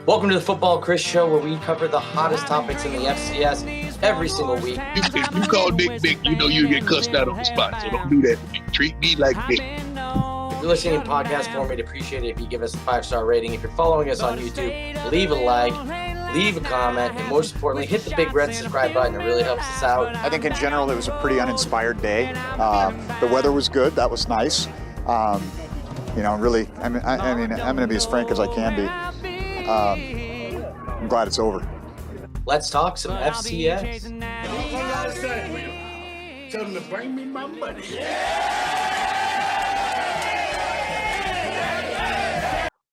Welcome to the Football Chris Show, where we cover the hottest topics in the FCS every single week. If you call Nick Nick, you know you get cussed out on the spot. So don't do that to me. Treat me like Nick. If you're listening in podcast form, we'd appreciate it if you give us a 5-star rating. If you're following us on YouTube, leave a like, leave a comment, and most importantly, hit the big red subscribe button. It really helps us out. I think in general it was a pretty uninspired day. The weather was good. That was nice. Really, I mean, I'm going to be as frank as I can be. I'm glad it's over. Let's talk some FCS. What I say? Tell them to bring me my money.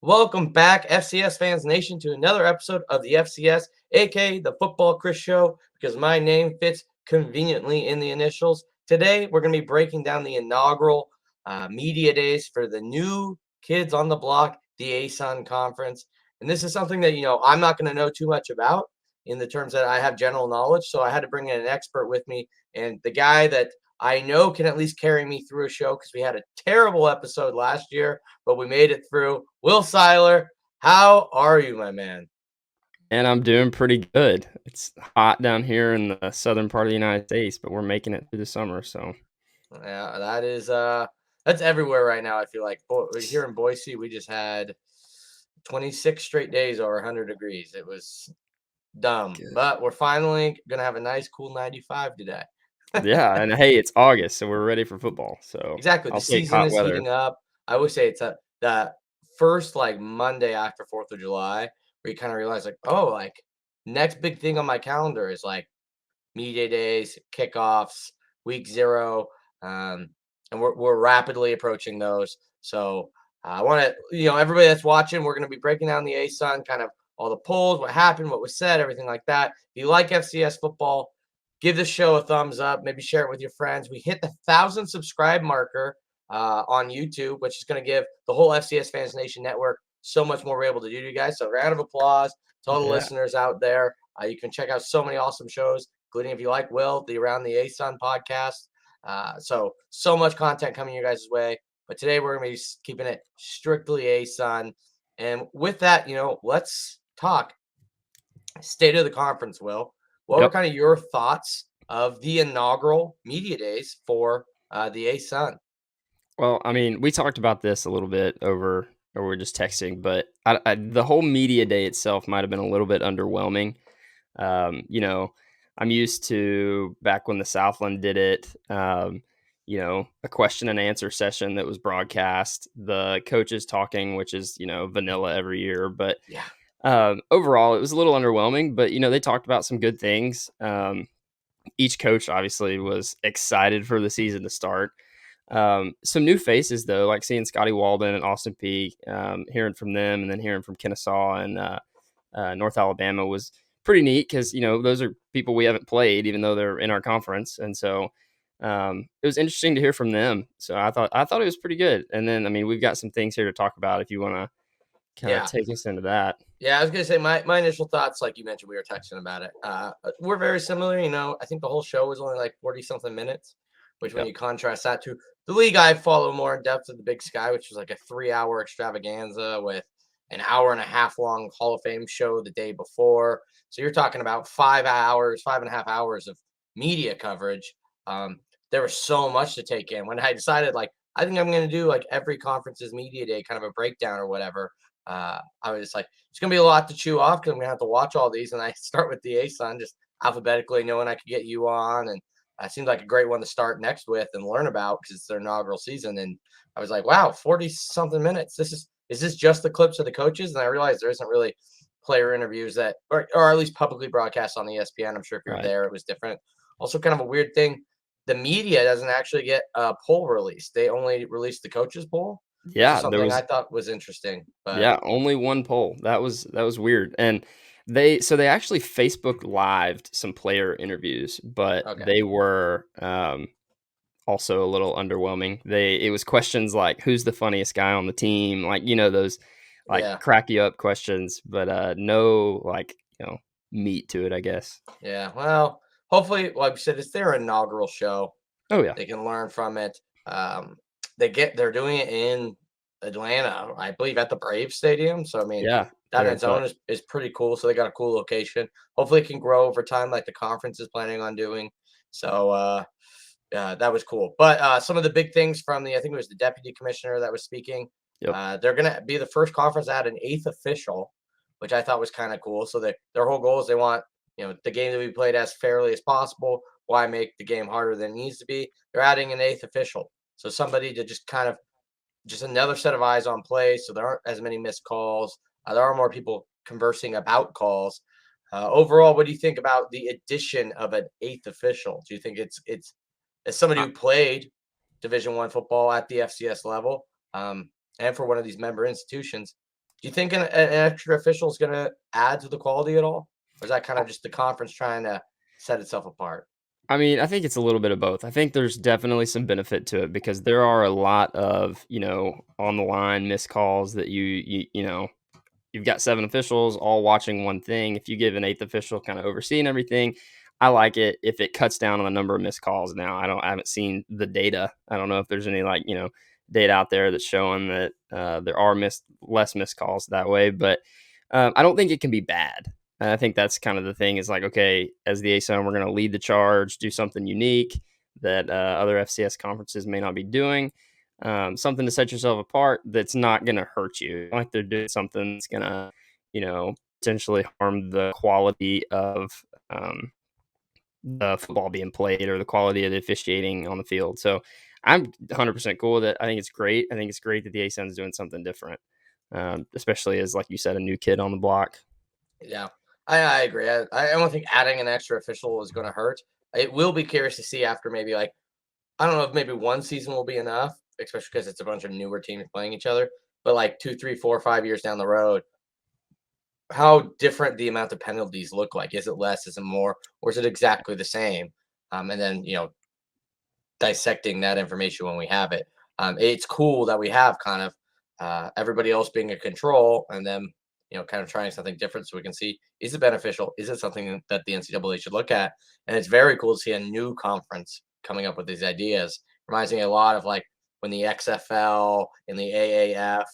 Welcome back, FCS Fans Nation, to another episode of the FCS, aka the Football Chris Show, because my name fits conveniently in the initials. Today, we're going to be breaking down the inaugural media days for the new kids on the block, the ASUN Conference. And this is something that, I'm not going to know too much about in the terms that I have general knowledge. So I had to bring in an expert with me, and the guy that I know can at least carry me through a show, because we had a terrible episode last year, but we made it through. Will Seiler, how are you, my man? And I'm doing pretty good. It's hot down here in the southern part of the United States, but we're making it through the summer. So Yeah, that is that's everywhere right now. I feel like here in Boise, we just had 26 straight days over 100 degrees. It was dumb, but we're finally gonna have a nice, cool 95 today. yeah, and hey, it's August, so we're ready for football. So Exactly, the season is heating up. I would say it's the first Monday after 4th of July, where you kind of realize next big thing on my calendar is media days, kickoffs, week 0, and we're rapidly approaching those. So I want to, everybody that's watching, we're going to be breaking down the ASUN, kind of all the polls, what happened, what was said, everything like that. If you like FCS football, give the show a thumbs up. Maybe share it with your friends. We hit the 1,000 subscribe marker on YouTube, which is going to give the whole FCS Fans Nation network so much more we're able to do to you guys. So round of applause to all the listeners out there. You can check out so many awesome shows, including, if you like Will, the Around the ASUN podcast. So much content coming your guys' way. But today we're going to be keeping it strictly ASUN. And with that, let's talk state of the conference, Will. What were kind of your thoughts of the inaugural media days for the ASUN? Well, I mean, we talked about this a little bit over just texting, but the whole media day itself might have been a little bit underwhelming. I'm used to back when the Southland did it, a question and answer session that was broadcast, the coaches talking, which is, vanilla every year. But overall, it was a little underwhelming, but, they talked about some good things. Each coach obviously was excited for the season to start. Some new faces, though, like seeing Scotty Walden and Austin Peay, hearing from them, and then hearing from Kennesaw and North Alabama was pretty neat, because, those are people we haven't played, even though they're in our conference. And so it was interesting to hear from them. So I thought it was pretty good. And then, I mean, we've got some things here to talk about if you want to kind of take us into that. Yeah, I was going to say my initial thoughts, like you mentioned, we were texting about it. We're very similar. I think the whole show was only 40-something minutes, which when you contrast that to the league I follow more in depth of the Big Sky, which was a 3-hour extravaganza with an hour-and-a-half long Hall of Fame show the day before. So you're talking about 5.5 hours of media coverage. There was so much to take in. When I decided, I think I'm going to do every conference's media day, kind of a breakdown or whatever, I was just it's going to be a lot to chew off, because I'm going to have to watch all these. And I start with the ASUN, just alphabetically, knowing I could get you on. And it seemed like a great one to start next with and learn about, because it's their inaugural season. And I was like, wow, 40-something minutes. Is this just the clips of the coaches? And I realized there isn't really player interviews that, or at least publicly broadcast on ESPN. I'm sure if you're there, it was different. Also, kind of a weird thing, the media doesn't actually get a poll released. They only release the coaches poll. Yeah, something I thought was interesting. But yeah, only one poll. That was weird. And they actually Facebook lived some player interviews, but they were also a little underwhelming. It was questions like, who's the funniest guy on the team? Those crack you up questions, but no meat to it, I guess. Yeah. Well, hopefully, like I said, it's their inaugural show. Oh yeah. They can learn from it. They're doing it in Atlanta, I believe, at the Braves Stadium. So I mean, that on its own is pretty cool. So they got a cool location. Hopefully it can grow over time like the conference is planning on doing. So that was cool. But some of the big things from I think it was the deputy commissioner that was speaking. Yep. They're going to be the first conference to add an 8th official, which I thought was kind of cool. So their whole goal is they want, the game to be played as fairly as possible. Why make the game harder than it needs to be? They're adding an 8th official. So somebody to just kind of just another set of eyes on play. So there aren't as many missed calls. There are more people conversing about calls. Overall, what do you think about the addition of an 8th official? Do you think it's as somebody who played Division I football at the FCS level, and for one of these member institutions, do you think an extra official is going to add to the quality at all? Or is that kind of just the conference trying to set itself apart? I mean, I think it's a little bit of both. I think there's definitely some benefit to it because there are a lot of, on the line missed calls that you've got 7 officials all watching one thing. If you give an 8th official kind of overseeing everything, I like it if it cuts down on the number of missed calls. Now, I haven't seen the data. I don't know if there's any data out there that's showing that there are less missed calls that way, but I don't think it can be bad. And I think that's kind of the thing is like, okay, as the ASUN, we're going to lead the charge, do something unique that other FCS conferences may not be doing. Something to set yourself apart that's not going to hurt you. Like they're doing something that's going to, potentially harm the quality of the football being played or the quality of the officiating on the field. So I'm 100% cool with it. I think it's great. I think it's great that the ASUN is doing something different, especially as, like you said, a new kid on the block. Yeah, I agree. I don't think adding an extra official is going to hurt. It will be curious to see after maybe I don't know if maybe one season will be enough, especially because it's a bunch of newer teams playing each other. But 2, 3, 4, 5 years down the road, how different the amount of penalties look like? Is it less? Is it more? Or is it exactly the same? And then dissecting that information when we have it. It's cool that we have kind of everybody else being a control, and then kind of trying something different so we can see, is it beneficial? Is it something that the NCAA should look at? And it's very cool to see a new conference coming up with these ideas. Reminds me a lot of when the XFL and the AAF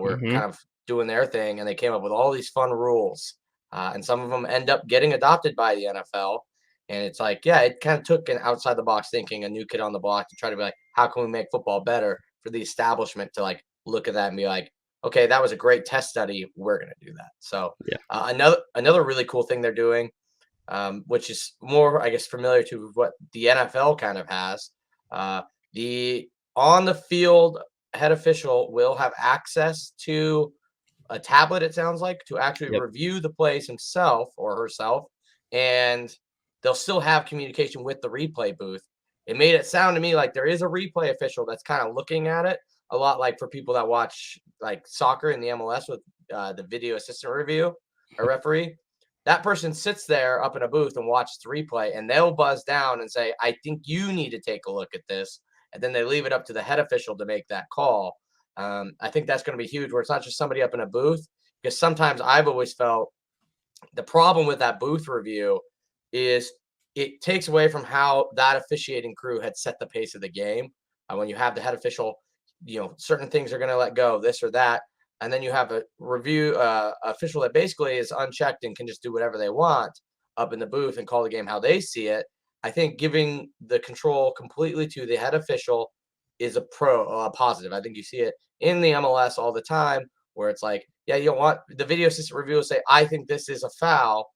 were kind of doing their thing, and they came up with all these fun rules. And some of them end up getting adopted by the NFL. And it's it kind of took an outside the box thinking, a new kid on the block to try to be how can we make football better for the establishment to look at that and be okay, that was a great test study. We're going to do that. So another really cool thing they're doing, which is more, I guess, familiar to what the NFL kind of has. The on the field head official will have access to a tablet, it sounds like, to actually review the plays himself or herself. And they'll still have communication with the replay booth. It made it sound to me like there is a replay official that's kind of looking at it a lot like for people that watch soccer in the MLS with the video assistant review or referee. That person sits there up in a booth and watches the replay, and they'll buzz down and say, I think you need to take a look at this. And then they leave it up to the head official to make that call. I think that's going to be huge, where it's not just somebody up in a booth, because sometimes I've always felt the problem with that booth review is it takes away from how that officiating crew had set the pace of the game. When you have the head official, certain things are going to let go, this or that. And then you have a review official that basically is unchecked and can just do whatever they want up in the booth and call the game how they see it. I think giving the control completely to the head official is a positive. I think you see it in the MLS all the time, where it's you don't want the video assistant review to say, I think this is a foul,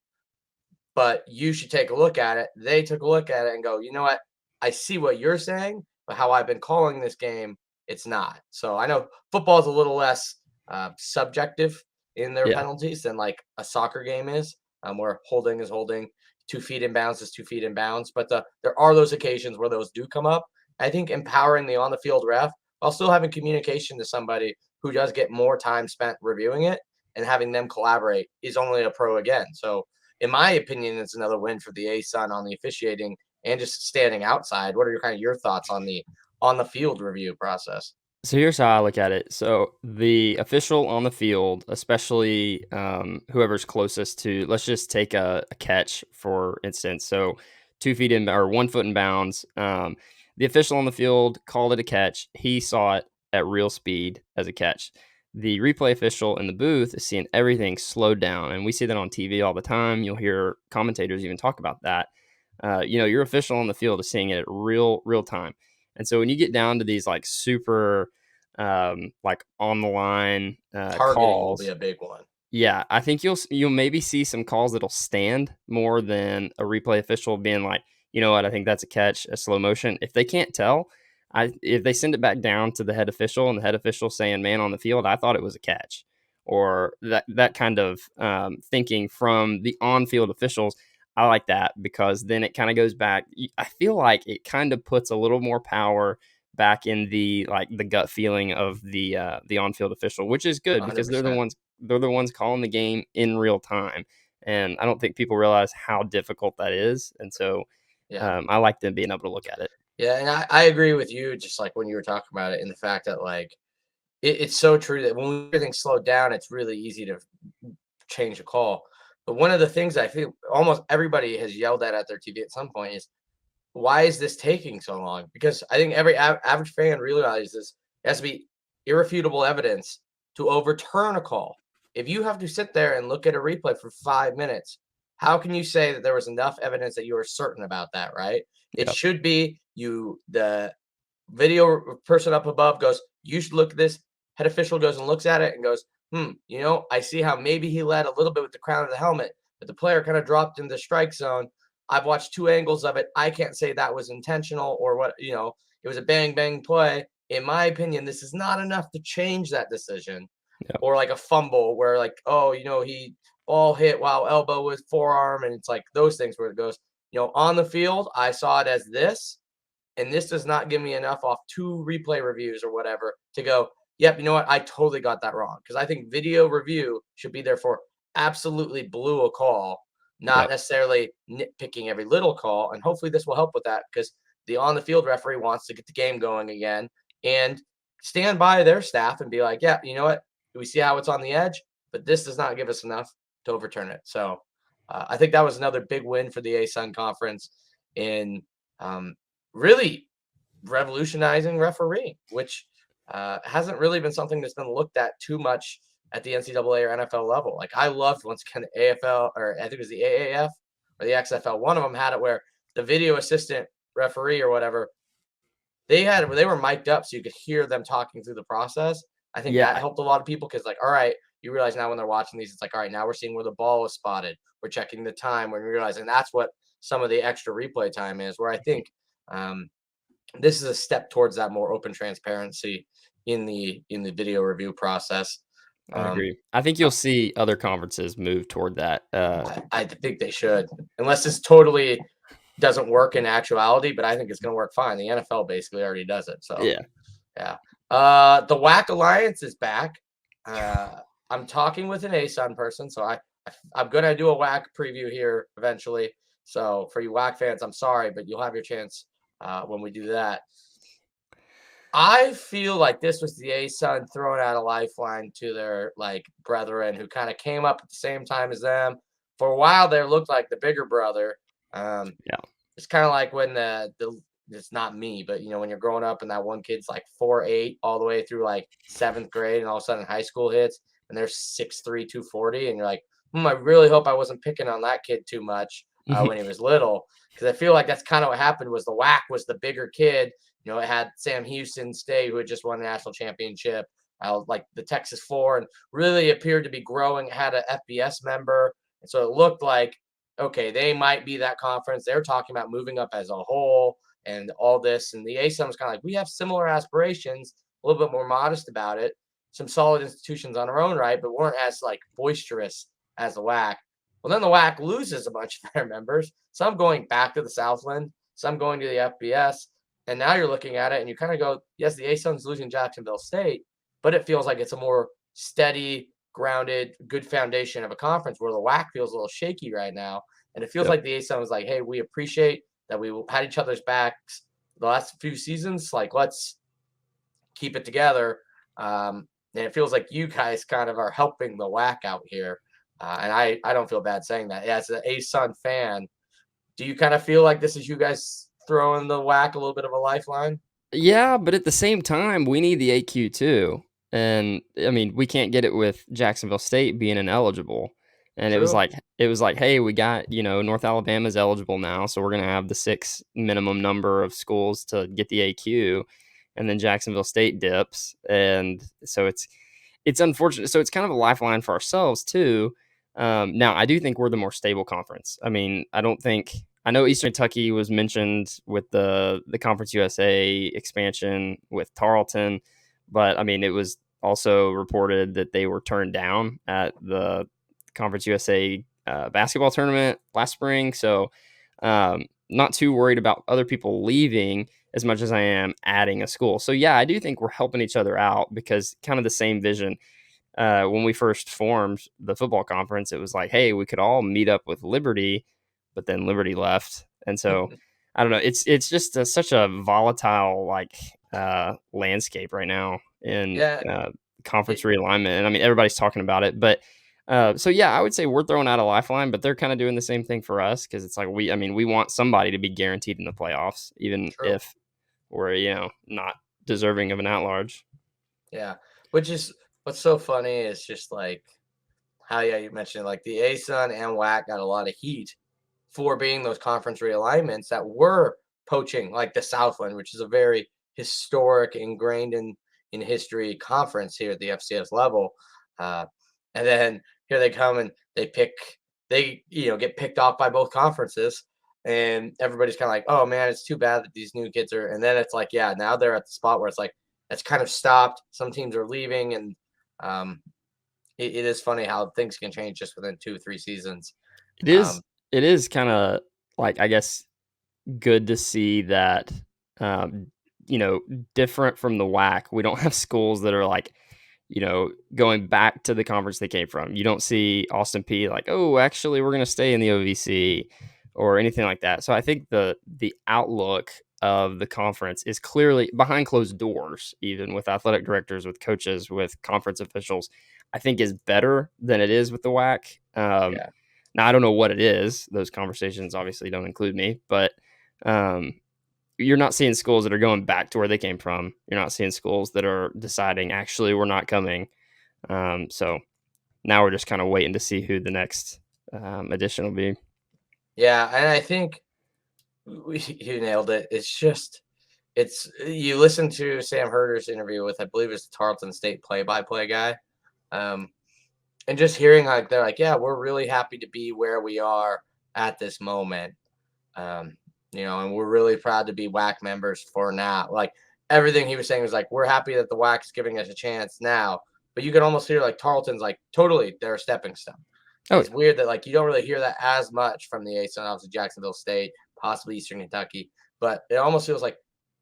but you should take a look at it. They took a look at it and go, you know what? I see what you're saying, but how I've been calling this game, it's not. So I know football is a little less subjective in their penalties than a soccer game is, where holding is holding, 2 feet in bounds is 2 feet in bounds. But there are those occasions where those do come up. I think empowering the on-the-field ref while still having communication to somebody who does get more time spent reviewing it and having them collaborate is only a pro again. So in my opinion, it's another win for the ASUN on the officiating and just standing outside. What are your thoughts on the field review process? So here's how I look at it. So the official on the field, especially whoever's closest to, let's just take a catch for instance. So 2 feet in or 1 foot in bounds. The official on the field called it a catch. He saw it at real speed as a catch. the replay official in the booth is seeing everything slowed down. And we see that on TV all the time. You'll hear commentators even talk about that. Your official on the field is seeing it at real time. And so when you get down to these like super like on the line targeting calls, will be a big one. Yeah, I think you'll maybe see some calls that'll stand more than a replay official being like, you know what, I think that's a catch, a slow motion. If they can't tell, if they send it back down to the head official and the head official saying, man on the field, I thought it was a catch, or that kind of thinking from the on-field officials, I like that, because then it kind of goes back. I feel like it kind of puts a little more power back in the gut feeling of the on-field official, which is good because 100%. they're the ones calling the game in real time. And I don't think people realize how difficult that is. And so I like them being able to look at it. Yeah, and I agree with you, just like when you were talking about it, in the fact that like it's so true that when everything's slowed down, it's really easy to change a call. But one of the things I feel almost everybody has yelled at their TV at some point is, why is this taking so long? Because I think every average fan realizes it has to be irrefutable evidence to overturn a call. If you have to sit there and look at a replay for 5 minutes, how can you say that there was enough evidence that you are certain about that, right? It should be the video person up above goes, you should look at this. Head official goes and looks at it and goes, I see how maybe he led a little bit with the crown of the helmet, but the player kind of dropped in the strike zone. I've watched 2 angles of it. I can't say that was intentional or what, it was a bang, bang play. In my opinion, this is not enough to change that decision. Or like a fumble where like, he ball hit while elbow with forearm. And it's like those things where it goes, on the field, I saw it as this, and this does not give me enough off 2 replay reviews or whatever to go, yep, you know what? I totally got that wrong. Because I think video review should be there for absolutely blew a call, not necessarily nitpicking every little call. And hopefully this will help with that, because the on the field referee wants to get the game going again and stand by their staff and be like, yeah, you know what? We see how it's on the edge, but this does not give us enough to overturn it. So I think that was another big win for the ASUN Conference in really revolutionizing refereeing, which hasn't really been something that's been looked at too much at the NCAA or NFL level. Like I loved once kind of AFL, or I think it was the AAF or the XFL. One of them had it where the video assistant referee or whatever, they were mic'd up so you could hear them talking through the process. I think that helped a lot of people, because like, all right, you realize now when they're watching these, it's like, all right, now we're seeing where the ball was spotted. We're checking the time when we realize, and that's what some of the extra replay time is, where I think this is a step towards that more open transparency in the video review process. I agree. I think you'll see other conferences move toward that. I think they should, unless this totally doesn't work in actuality, but I think it's going to work fine. The NFL basically already does it. So yeah. The WAC Alliance is back. I'm talking with an ASUN person, so I'm going to do a WAC preview here eventually. So for you WAC fans, I'm sorry, but you'll have your chance when we do that. I feel like this was the ASUN throwing out a lifeline to their like brethren who kind of came up at the same time as them. For a while, they looked like the bigger brother. It's kind of like when it's not me, but when you're growing up and that one kid's like 4'8" all the way through like 7th grade, and all of a sudden high school hits and they're 6'3", 240, and you're like, I really hope I wasn't picking on that kid too much when he was little, because I feel like that's kind of what happened. Was the WAC was the bigger kid. It had Sam Houston State, who had just won the national championship, like the Texas 4, and really appeared to be growing. Had an FBS member, and so it looked like, okay, they might be that conference. They're talking about moving up as a whole and all this. And the ASUN was kind of like, we have similar aspirations, a little bit more modest about it. Some solid institutions on our own right, but weren't as like boisterous as the WAC. Well, then the WAC loses a bunch of their members. Some going back to the Southland, some going to the FBS. And now you're looking at it and you kind of go, yes, the ASUN's losing Jacksonville State, but it feels like it's a more steady, grounded, good foundation of a conference, where the WAC feels a little shaky right now. And it feels like the ASUN was like, hey, we appreciate that we had each other's backs the last few seasons. Like, let's keep it together. And it feels like you guys kind of are helping the WAC out here. And I don't feel bad saying that. As an ASUN fan, do you kind of feel like this is you guys throwing the WAC a little bit of a lifeline? Yeah, but at the same time, we need the AQ too. And I mean, we can't get it with Jacksonville State being ineligible. And it was True. like, hey, we got, North Alabama's eligible now, so we're going to have the 6 minimum number of schools to get the AQ, and then Jacksonville State dips, and so it's unfortunate. So it's kind of a lifeline for ourselves too. Now, I do think we're the more stable conference. I mean, I know Eastern Kentucky was mentioned with the Conference USA expansion with Tarleton, but I mean, it was also reported that they were turned down at the Conference USA basketball tournament last spring. So, not too worried about other people leaving as much as I am adding a school. So yeah, I do think we're helping each other out because kind of the same vision. When we first formed the football conference, it was like, hey, we could all meet up with Liberty, but then Liberty left, and so I don't know. It's just such a volatile landscape right now in Yeah. conference realignment, and I mean everybody's talking about it, but. So yeah, I would say we're throwing out a lifeline, but they're kind of doing the same thing for us because it's like we want somebody to be guaranteed in the playoffs, even True. if we're not deserving of an at-large. Yeah, which is what's so funny is just like how you mentioned like the ASUN and WAC got a lot of heat for being those conference realignments that were poaching like the Southland, which is a very historic, ingrained in history conference here at the FCS level. And then here they come and they get picked off by both conferences. And everybody's kind of like, oh man, it's too bad that these new kids are. And then it's like, yeah, now they're at the spot where it's like, it's kind of stopped. Some teams are leaving. And it is funny how things can change just within 2-3 seasons. It is kind of like, I guess, good to see that, different from the WAC. We don't have schools that are like, going back to the conference they came from. You don't see Austin Peay like, oh, actually, we're going to stay in the OVC or anything like that. So I think the outlook of the conference is clearly behind closed doors, even with athletic directors, with coaches, with conference officials, I think is better than it is with the WAC. Yeah. Now, I don't know what it is. Those conversations obviously don't include me, but you're not seeing schools that are going back to where they came from. You're not seeing schools that are deciding, actually, we're not coming. So now we're just kind of waiting to see who the next addition will be. Yeah, and I think you nailed it. You listen to Sam Herder's interview with, I believe it's the Tarleton State play-by-play guy. And just hearing like they're like, yeah, we're really happy to be where we are at this moment. And we're really proud to be WAC members for now. Like everything he was saying was like, we're happy that the WAC is giving us a chance now. But you can almost hear like Tarleton's like totally they're a stepping stone. Oh, it's weird that like you don't really hear that as much from the ASUN, obviously Jacksonville State, possibly Eastern Kentucky, but it almost feels like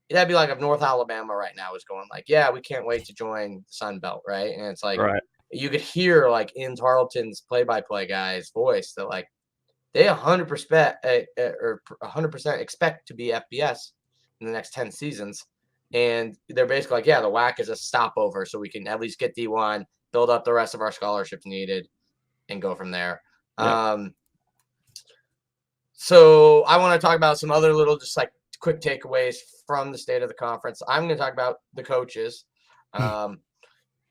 that'd be like if North Alabama right now was going like, yeah, we can't wait to join the Sun Belt, right? And it's like you could hear like in Tarleton's play-by-play guy's voice that like they 100% or 100% expect to be FBS in the next 10 seasons, and they're basically like, yeah, the WAC is a stopover, so we can at least get D1, build up the rest of our scholarships needed, and go from there. Yeah. So I want to talk about some other little just like quick takeaways from the state of the conference. I'm going to talk about the coaches.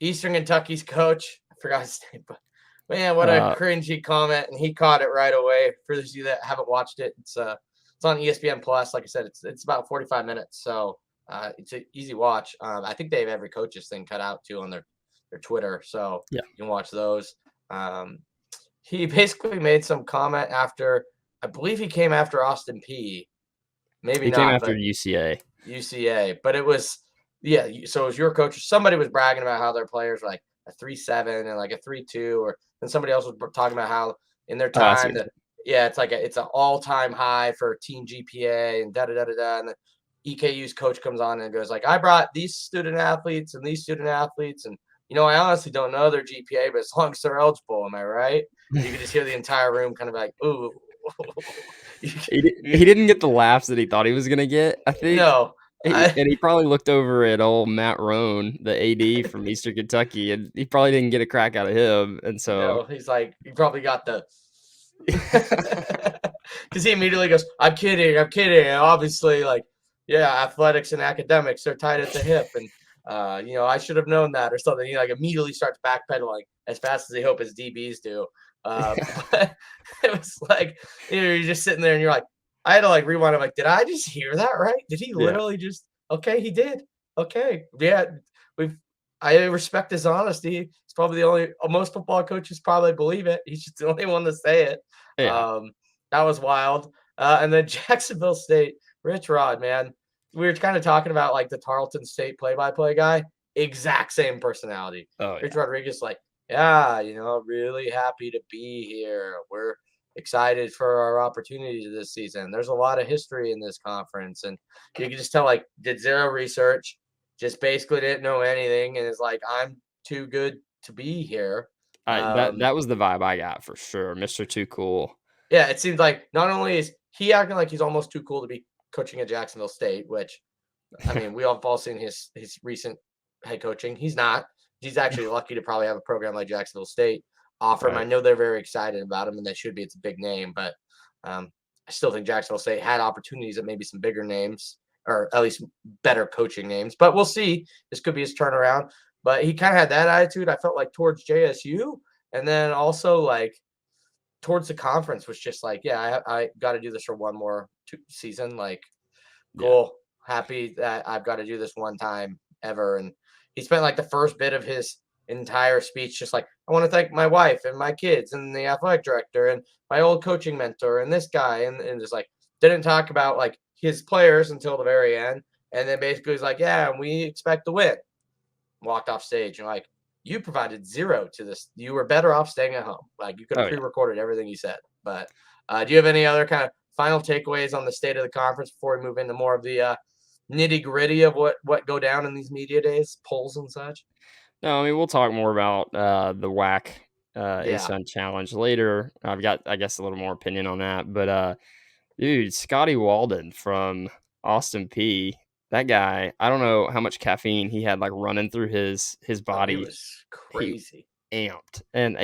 Eastern Kentucky's coach, I forgot his name, but man, what a cringy comment, and he caught it right away. For those of you that haven't watched it, it's on ESPN Plus. Like I said, it's about 45 minutes, so it's an easy watch. I think they have every coach's thing cut out too on their Twitter, so you can watch those. He basically made some comment after, I believe he came after Austin Peay. Maybe he not. He came after UCA. But it was, so it was your coach. Somebody was bragging about how their players were like a 3.7 and like a 3.2, or then somebody else was talking about how in their time, it's like it's an all-time high for team GPA and da-da-da-da-da. And the EKU's coach comes on and goes like, I brought these student athletes and these student athletes, and I honestly don't know their GPA, but as long as they're eligible, am I right? You can just hear the entire room kind of like, ooh. He didn't get the laughs that he thought he was going to get, I think. No. And he probably looked over at old Matt Roan, the AD from Eastern Kentucky, and he probably didn't get a crack out of him. And so he's like, he probably got the – because he immediately goes, I'm kidding. And obviously, like, yeah, athletics and academics, they're tied at the hip. And I should have known that or something. He like immediately starts backpedaling as fast as they hope his DBs do. But it was like you're just sitting there and you're like, I had to like rewind. I'm like, did I just hear that right? Did he literally just? Okay, he did. Okay, yeah, I respect his honesty. He's probably the only. Most football coaches probably believe it. He's just the only one to say it. Yeah. That was wild. And then Jacksonville State, Rich Rod, man. We were kind of talking about like the Tarleton State play-by-play guy. Exact same personality. Oh, Rich yeah. Rodriguez, like, yeah, really happy to be here. We're excited for our opportunities this season. There's a lot of history in this conference, and you can just tell like did zero research, just basically didn't know anything, and is like, I'm too good to be here. That was the vibe I got for sure. Mr. Too Cool. Yeah, it seems like not only is he acting like he's almost too cool to be coaching at Jacksonville State, which I mean we all have all seen his recent head coaching. He's not. He's actually lucky to probably have a program like Jacksonville State offer him. Right. I know they're very excited about him, and they should be. It's a big name, but I still think Jacksonville State had opportunities at maybe some bigger names, or at least better coaching names. But we'll see. This could be his turnaround. But he kind of had that attitude, I felt like, towards JSU, and then also like towards the conference was just like, yeah, I got to do this for one more season. Like, cool. Happy that I've got to do this one time ever. And he spent like the first bit of his entire speech just like, I want to thank my wife and my kids and the athletic director and my old coaching mentor and this guy. And just like didn't talk about like his players until the very end. And then basically was like, yeah, and we expect to win. Walked off stage and like, you provided zero to this. You were better off staying at home. Like you could have pre-recorded everything you said. But do you have any other kind of final takeaways on the state of the conference before we move into more of the nitty-gritty of what go down in these media days, polls and such? No, I mean we'll talk more about the WAC ASUN challenge later. I've got, I guess, a little more opinion on that. But dude, Scotty Walden from Austin P, that guy, I don't know how much caffeine he had like running through his body. It was crazy. He amped. And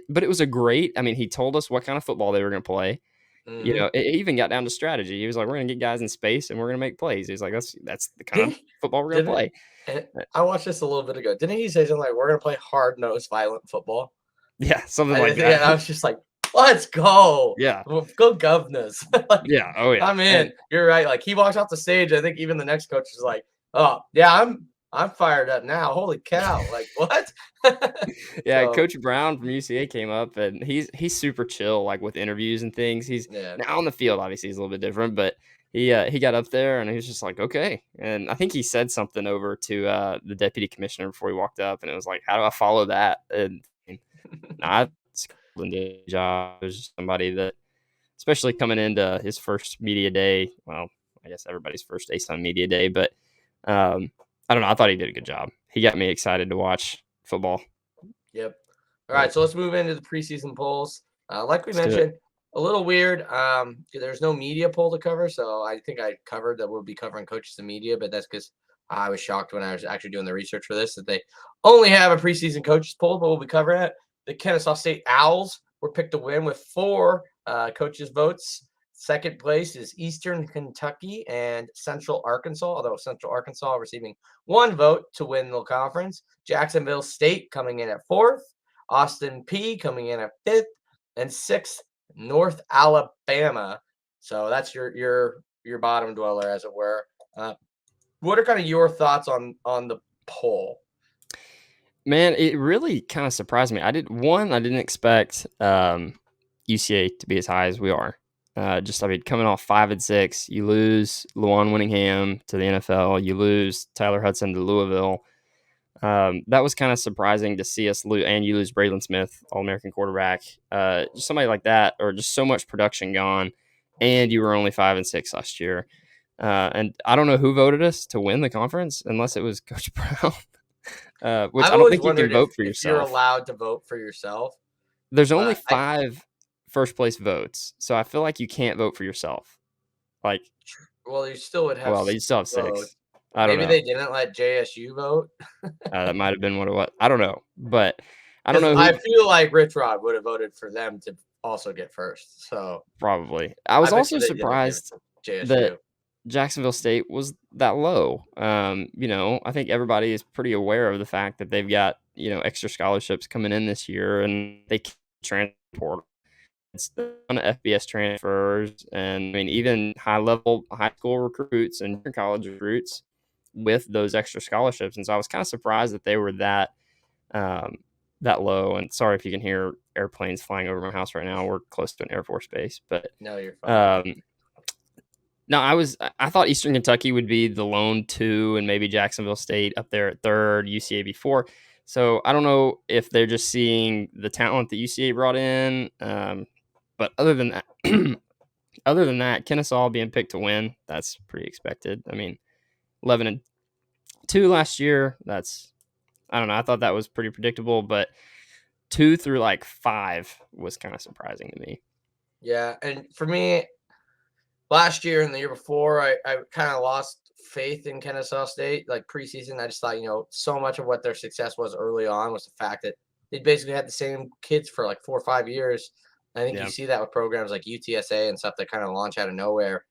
but it was a great, I mean, he told us what kind of football they were going to play. Mm-hmm. You know, it even got down to strategy. He was like, we're going to get guys in space and we're going to make plays. He's like, that's the kind of football we're going to play. And I watched this a little bit ago. Didn't he say something like, we're going to play hard-nosed, violent football? Yeah, something like that. And I was just like, let's go. Yeah. Go Governors. Like, yeah. Oh, yeah. I'm in. You're right. Like, he walks off the stage. I think even the next coach is like, oh, yeah, I'm fired up now. Holy cow. Like, what? Yeah, Coach Brown from UCA came up, and he's super chill, like, with interviews and things. He's now on the field, obviously, he's a little bit different, but he got up there, and he was just like, okay. And I think he said something over to the deputy commissioner before he walked up, and it was like, how do I follow that? And I did a job. There's just somebody that, especially coming into his first media day, well, I guess everybody's first ASUN media day, but I don't know. I thought he did a good job. He got me excited to watch football. Yep. All right, so let's move into the preseason polls. Like we mentioned, a little weird. There's no media poll to cover, so I think I covered that we'll be covering coaches and media, but that's because I was shocked when I was actually doing the research for this that they only have a preseason coaches poll, but we'll be covering it. The Kennesaw State Owls were picked to win with 4 coaches' votes. Second place is Eastern Kentucky and Central Arkansas, although Central Arkansas receiving 1 vote to win the conference. Jacksonville State coming in at 4th. Austin P coming in at 5th. And 6th, North Alabama. So that's your bottom dweller, as it were. What are kind of your thoughts on the poll? Man, it really kind of surprised me. I didn't expect UCA to be as high as we are. I mean, coming off 5-6, you lose Lawan Winningham to the NFL, you lose Tyler Hudson to Louisville. That was kind of surprising to see us lose, and you lose Braylon Smith, All-American quarterback. Just somebody like that, or just so much production gone, and you were only 5-6 last year. And I don't know who voted us to win the conference, unless it was Coach Brown. Which I don't think you can vote for yourself. You're allowed to vote for yourself. There's only 5 first place votes, so I feel like you can't vote for yourself. Like, well, you still would have. Well, they still have 6. I don't know. Maybe they didn't let JSU vote. That might have been what it was. I don't know, but I don't know. I feel like Rich Rod would have voted for them to also get first. So probably. I was also surprised that Jacksonville State was that low. I think everybody is pretty aware of the fact that they've got, extra scholarships coming in this year, and they can't transport. It's a ton of FBS transfers, and I mean, even high school recruits and college recruits with those extra scholarships. And so I was kind of surprised that they were um, that low. And sorry if you can hear airplanes flying over my house right now. We're close to an Air Force base, but no, you're fine. No, I thought Eastern Kentucky would be the lone 2, and maybe Jacksonville State up there at 3rd, UCA before. So I don't know if they're just seeing the talent that UCA brought in. But other than that, Kennesaw being picked to win, that's pretty expected. I mean, 11-2 last year. I don't know. I thought that was pretty predictable, but 2 through like 5 was kind of surprising to me. Yeah, and for me, last year and the year before, I kind of lost faith in Kennesaw State. Like preseason, I just thought, so much of what their success was early on was the fact that they basically had the same kids for like 4 or 5 years. I think you see that with programs like UTSA and stuff that kind of launch out of nowhere.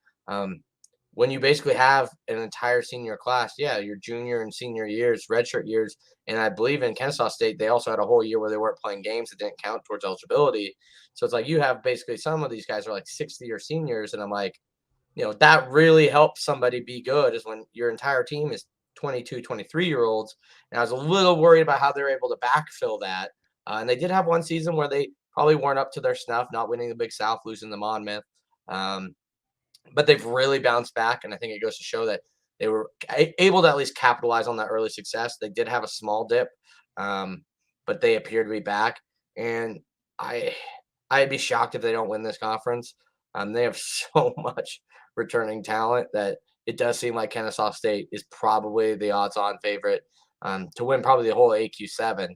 When you basically have an entire senior class, your junior and senior years, redshirt years, and I believe in Kennesaw State, they also had a whole year where they weren't playing games that didn't count towards eligibility. So it's like you have basically some of these guys are like 60-year seniors, and I'm like, that really helps somebody be good is when your entire team is 22, 23-year-olds. And I was a little worried about how they're able to backfill that. And they did have one season where they probably weren't up to their snuff, not winning the Big South, losing the Monmouth. But they've really bounced back, and I think it goes to show that they were able to at least capitalize on that early success. They did have a small dip, but they appear to be back. And I'd be shocked if they don't win this conference. They have so much returning talent that it does seem like Kennesaw State is probably the odds-on favorite to win probably the whole AQ7,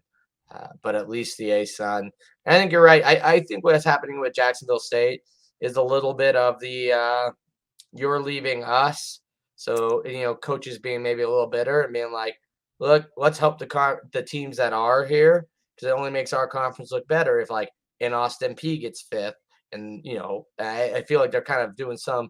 but at least the ASUN. And I think you're right. I think what's happening with Jacksonville State is a little bit of the you're leaving us. So, coaches being maybe a little bitter and being like, look, let's help the teams that are here because it only makes our conference look better if like an Austin P gets 5th. And, I feel like they're kind of doing some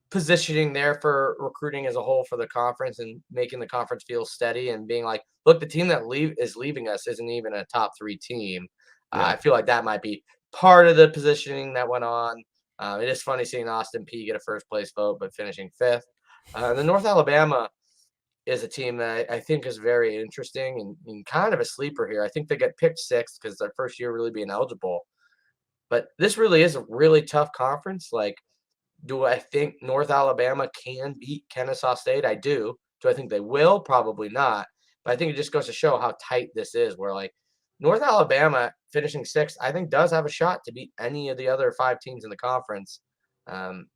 positioning there for recruiting as a whole for the conference and making the conference feel steady and being like, look, the team that is leaving us isn't even a top 3 team. I feel like that might be part of the positioning that went on. It is funny seeing Austin P get a first place vote, but finishing 5th. The North Alabama is a team that I think is very interesting and kind of a sleeper here. I think they get picked 6th because their first year really being eligible. But this really is a really tough conference. Like, do I think North Alabama can beat Kennesaw State? I do. Do I think they will? Probably not. But I think it just goes to show how tight this is, where like North Alabama finishing 6th, I think does have a shot to beat any of the other 5 teams in the conference,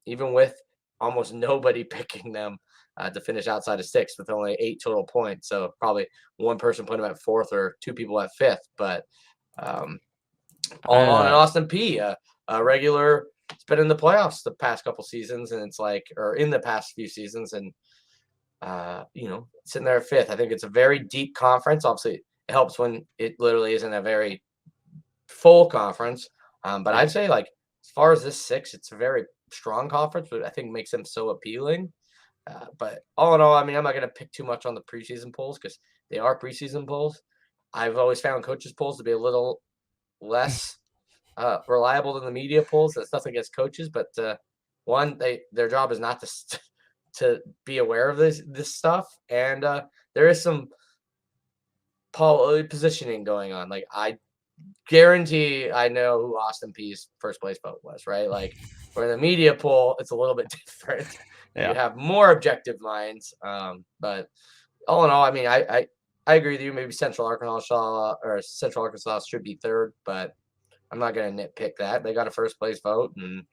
even with almost nobody picking them to finish outside of 6th with only 8 total points. So probably one person put them at 4th or 2 people at 5th. But all in all, in Austin P, a regular. It's been in the playoffs the past couple seasons, and it's like, or in the past few seasons, and sitting there at 5th. I think it's a very deep conference. Obviously, it helps when it literally isn't a very full conference. But I'd say, like, as far as this 6, it's a very strong conference, but I think makes them so appealing. But all in all, I mean, I'm not going to pick too much on the preseason polls because they are preseason polls. I've always found coaches' polls to be a little less reliable than the media polls. That's nothing against coaches, but one, their job is not to be aware of this stuff, and there is some positioning going on. Like, I guarantee I know who Austin P's first place vote was, right? Like, for the media poll, it's a little bit different. You have more objective minds, but all in all, I mean, I agree with you. Maybe Central Arkansas should be 3rd, but I'm not going to nitpick that. They got a first place vote, and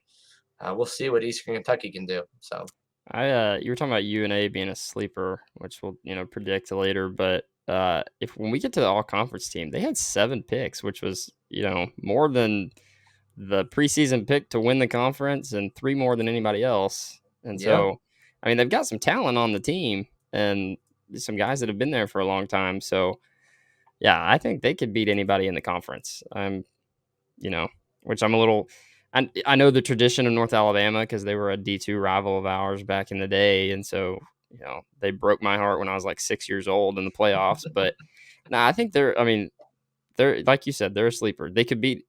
we'll see what Eastern Kentucky can do. So, you were talking about UNA being a sleeper, which we'll predict later. But when we get to the all conference team, they had 7 picks, which was more than the preseason pick to win the conference, and 3 more than anybody else. And so, I mean, they've got some talent on the team and some guys that have been there for a long time. So, yeah, I think they could beat anybody in the conference. Which I'm a little. I know the tradition of North Alabama because they were a D2 rival of ours back in the day, and so they broke my heart when I was like 6 years old in the playoffs. But no, I think they're. I mean, they're like you said, they're a sleeper. They could beat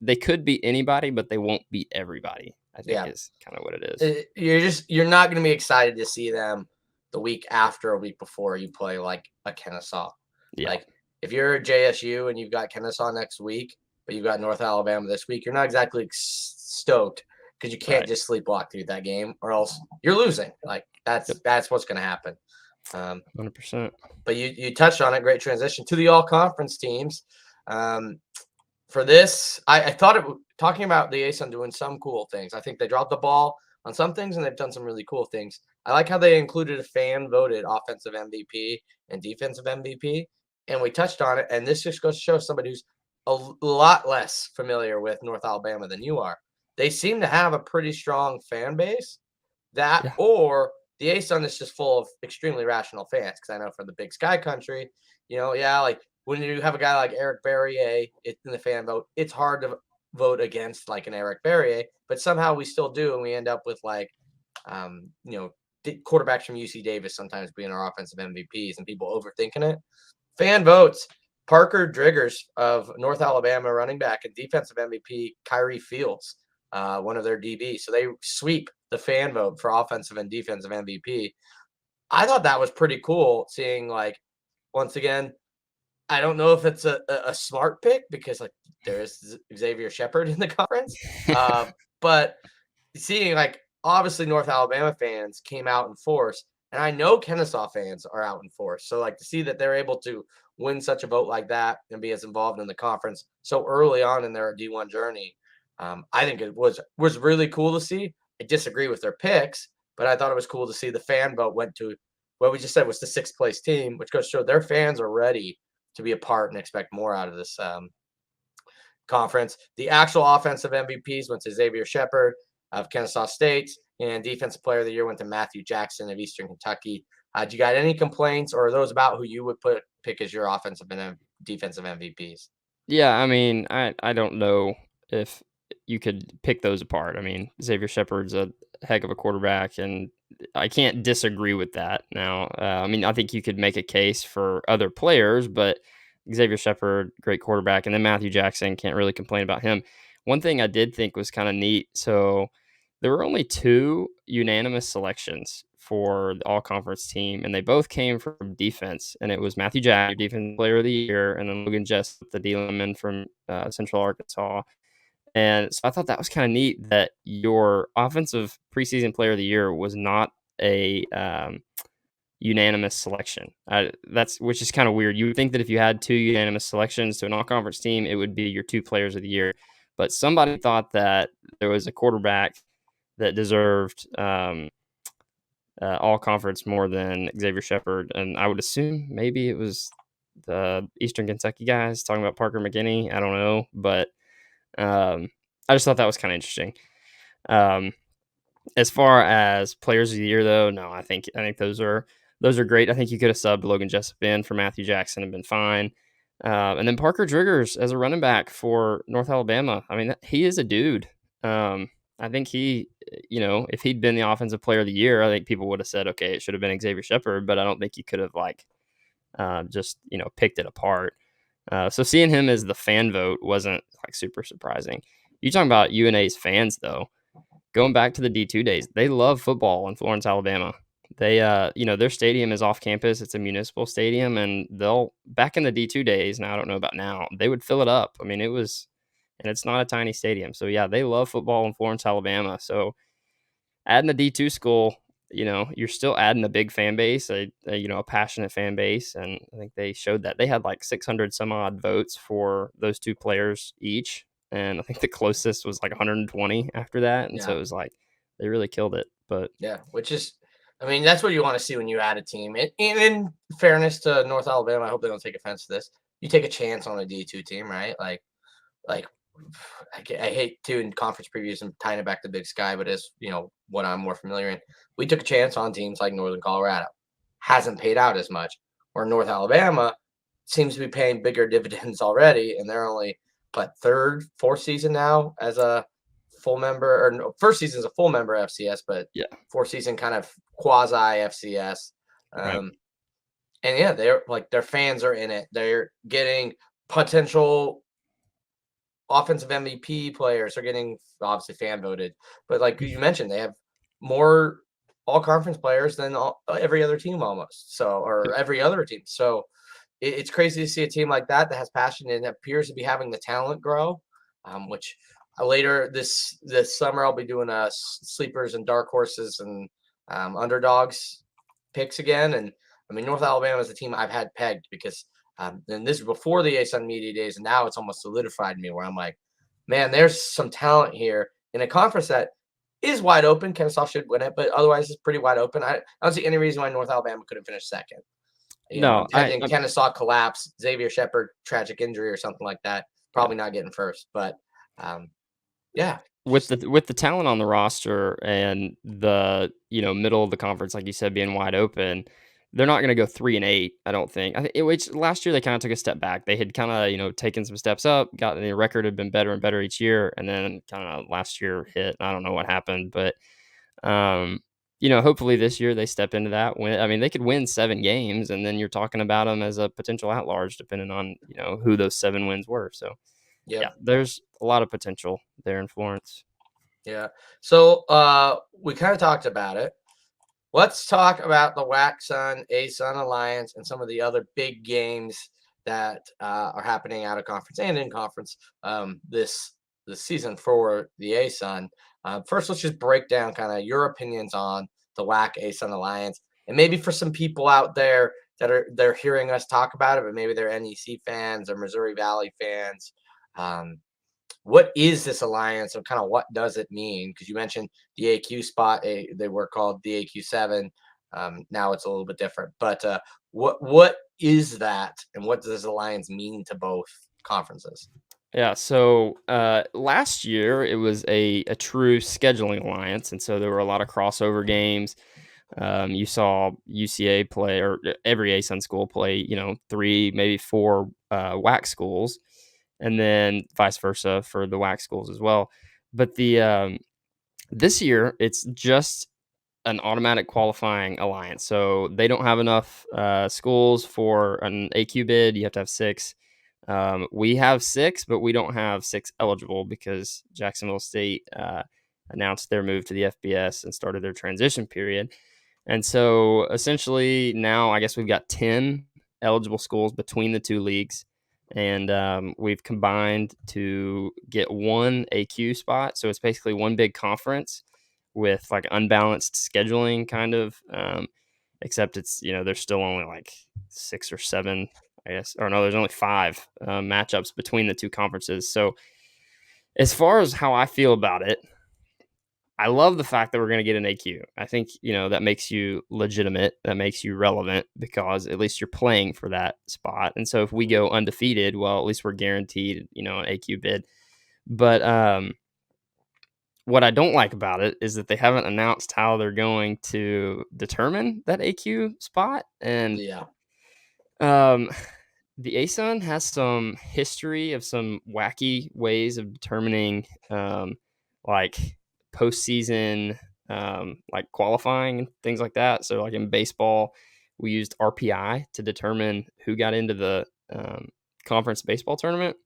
anybody, but they won't beat everybody. I think is kind of what it is. You're not going to be excited to see them the week after, a week before you play like a Kennesaw. Yeah. Like if you're JSU and you've got Kennesaw next week, but you've got North Alabama this week, you're not exactly stoked because you can't just sleepwalk through that game, or else you're losing. Like that's what's going to happen. 100%. But you touched on it. Great transition to the all conference teams. For this, I thought talking about the ASUN doing some cool things. I think they dropped the ball on some things, and they've done some really cool things. I like how they included a fan-voted offensive MVP and defensive MVP, and we touched on it. And this just goes to show somebody who's a lot less familiar with North Alabama than you are. They seem to have a pretty strong fan base. Or the ASUN is just full of extremely rational fans. Because I know for the Big Sky Country, like when you have a guy like Eric Barrier in the fan vote, it's hard to vote against like an Eric Barrier, but somehow we still do, and we end up with like, quarterbacks from UC Davis sometimes being our offensive MVPs, and people overthinking it. Fan votes: Parker Driggers of North Alabama, running back, and defensive MVP Kyrie Fields, one of their DBs. So they sweep the fan vote for offensive and defensive MVP. I thought that was pretty cool, seeing like, once again, I don't know if it's a smart pick because like there is Xavier Shepard in the conference, but seeing like obviously North Alabama fans came out in force, and I know Kennesaw fans are out in force. So like to see that they're able to win such a vote like that and be as involved in the conference so early on in their D1 journey, I think it was really cool to see. I disagree with their picks, but I thought it was cool to see the fan vote went to what we just said was the 6th place team, which goes to show their fans are ready to be a part and expect more out of this conference. The actual offensive MVPs went to Xavier Shepard of Kennesaw State, and Defensive Player of the Year went to Matthew Jackson of Eastern Kentucky. Do you got any complaints, or are those about who you would pick as your offensive and defensive MVPs? Yeah, I mean, I don't know if you could pick those apart. I mean, Xavier Shepard's a heck of a quarterback, and I can't disagree with that. Now, I mean, I think you could make a case for other players, but Xavier Shepard, great quarterback, and then Matthew Jackson, can't really complain about him. One thing I did think was kind of neat. So there were only 2 unanimous selections for the all-conference team, and they both came from defense, and it was Matthew Jackson, Defensive Player of the Year, and then Logan Jessup, the D-lineman from Central Arkansas. And so I thought that was kind of neat that your offensive preseason player of the year was not a unanimous selection. Which is kind of weird. You would think that if you had 2 unanimous selections to an all-conference team, it would be your 2 players of the year. But somebody thought that there was a quarterback that deserved all-conference more than Xavier Shepard. And I would assume maybe it was the Eastern Kentucky guys talking about Parker McGinney. I don't know, but I just thought that was kind of interesting. As far as players of the year, though, no, I think those are great. I think you could have subbed Logan Jessup in for Matthew Jackson and been fine. And then Parker Driggers as a running back for North Alabama. I mean, he is a dude. I think he, if he'd been the offensive player of the year, I think people would have said, okay, it should have been Xavier Shepard, but I don't think you could have just picked it apart. So seeing him as the fan vote wasn't like super surprising. You talking about UNA's fans though, going back to the D2 days, they love football in Florence, Alabama. They, their stadium is off campus. It's a municipal stadium, and back in the D2 days, now I don't know about now, they would fill it up. I mean, and it's not a tiny stadium. So yeah, they love football in Florence, Alabama. So adding a D2 school, you're still adding a big fan base, a passionate fan base. And I think they showed that they had like 600 some odd votes for those 2 players each. And I think the closest was like 120 after that. And so it was like, they really killed it. But yeah, that's what you want to see when you add a team. And in fairness to North Alabama, I hope they don't take offense to this. You take a chance on a D2 team, right? Like I hate to in conference previews and tying it back to Big Sky, but as what I'm more familiar in, we took a chance on teams like Northern Colorado. Hasn't paid out as much. Where North Alabama seems to be paying bigger dividends already, and they're only 3rd, 4th season now as a full member, or no, first season is a full member FCS, but fourth season kind of quasi FCS. Right. And yeah, they're like, their fans are in it. They're getting potential offensive MVP players. Are getting obviously fan voted, but like you mentioned, they have more all conference players than every other team almost. So, or every other team. So it's crazy to see a team like that has passion and appears to be having the talent grow, which later this summer I'll be doing sleepers and dark horses and underdogs picks again. And I mean, North Alabama is a team I've had pegged because and this is before the ASUN media days, and now it's almost solidified me where I'm like, man, there's some talent here in a conference that is wide open. Kennesaw should win it, but otherwise it's pretty wide open. I don't see any reason why North Alabama couldn't finish second. You know, Kennesaw collapse, Xavier Shepard, tragic injury or something like that. Probably not getting first, but yeah. With the talent on the roster and the middle of the conference, like you said, being wide open, they're not going to go 3-8. I don't think. Which last year they kind of took a step back. They had kind of taken some steps up. Got the record had been better and better each year, and then kind of last year hit. I don't know what happened, but hopefully this year they step into that win. I mean, they could win 7 games, and then you're talking about them as a potential at-large, depending on who those 7 wins were. So. Yeah, there's a lot of potential there in Florence. Yeah. So we kind of talked about it. Let's talk about the WAC-SUN, ASUN Alliance, and some of the other big games that are happening out of conference and in conference this season for the ASUN. First, let's just break down kind of your opinions on the WAC-ASUN Alliance, and maybe for some people out there that they're hearing us talk about it, but maybe they're NEC fans or Missouri Valley fans. What is this alliance and kind of what does it mean? Because you mentioned the AQ spot, they were called the AQ7. Now it's a little bit different, but what is that, and what does this alliance mean to both conferences? Yeah, so last year it was a true scheduling alliance, and so there were a lot of crossover games. You saw UCA play, or every ASUN school play, 3, maybe 4 WAC schools, and then vice versa for the WAC schools as well. But the this year it's just an automatic qualifying alliance, so they don't have enough schools for an AQ bid. You have to have 6. We have 6, but we don't have 6 eligible because Jacksonville State announced their move to the FBS and started their transition period. And so essentially now I guess we've got 10 eligible schools between the 2 leagues. And we've combined to get 1 AQ spot. So it's basically one big conference with like unbalanced scheduling kind of, except it's, there's still only like 6 or 7, I guess, or no, there's only 5 matchups between the 2 conferences. So as far as how I feel about it, I love the fact that we're going to get an AQ. I think, that makes you legitimate. That makes you relevant because at least you're playing for that spot. And so if we go undefeated, well, at least we're guaranteed, an AQ bid. But what I don't like about it is that they haven't announced how they're going to determine that AQ spot. And the ASUN has some history of some wacky ways of determining like postseason like qualifying and things like that. So like in baseball, we used RPI to determine who got into the conference baseball tournament.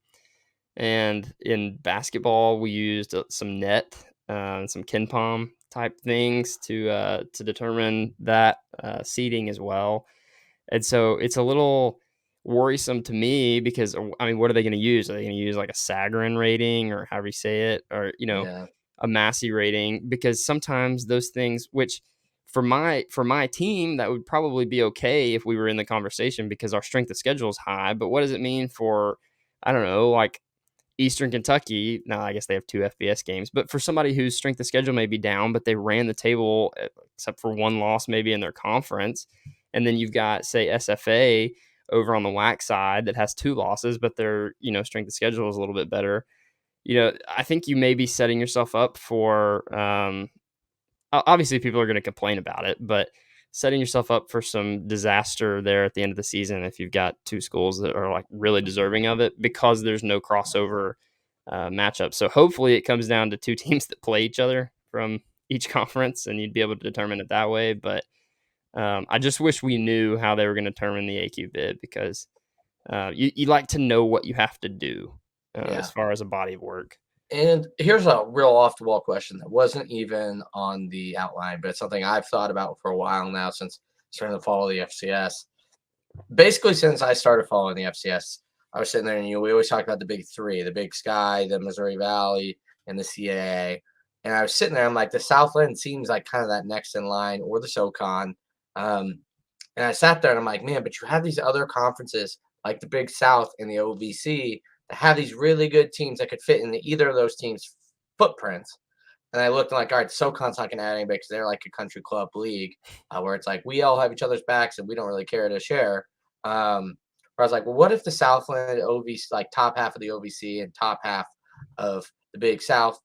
And in basketball, we used some net, some KenPom type things to determine that seeding as well. And so it's a little worrisome to me because, I mean, what are they going to use? Are they going to use like a Sagarin rating or however you say it, or, a Massey rating? Because sometimes those things, which for my team, that would probably be okay if we were in the conversation because our strength of schedule is high. But what does it mean for, I don't know, like Eastern Kentucky? Now, I guess they have 2 FBS games, but for somebody whose strength of schedule may be down, but they ran the table except for 1 loss maybe in their conference. And then you've got, say, SFA over on the WAC side that has 2 losses, but their, strength of schedule is a little bit better. I think you may be setting yourself up for, obviously people are going to complain about it, but setting yourself up for some disaster there at the end of the season if you've got 2 schools that are like really deserving of it because there's no crossover matchup. So hopefully it comes down to two teams that play each other from each conference, and you'd be able to determine it that way. But I just wish we knew how they were going to determine the AQ bid, because you like to know what you have to do as far as a body of work. And here's a real off-the-wall question that wasn't even on the outline, but it's something I've thought about for a while now since starting to follow the FCS. Basically, since I started following the FCS, I was sitting there and we always talk about the big three, the Big Sky, the Missouri Valley, and the CAA. And I was sitting there, I'm like, the Southland seems like kind of that next in line, or the SoCon. And I sat there and I'm like, man, but you have these other conferences like the Big South and the OVC that have these really good teams that could fit into either of those teams' footprints. And I looked like, all right, SoCon's not going to add anybody because they're like a country club league where it's like we all have each other's backs and we don't really care to share. Where I was like, well, what if the Southland OVC, like top half of the OVC and top half of the Big South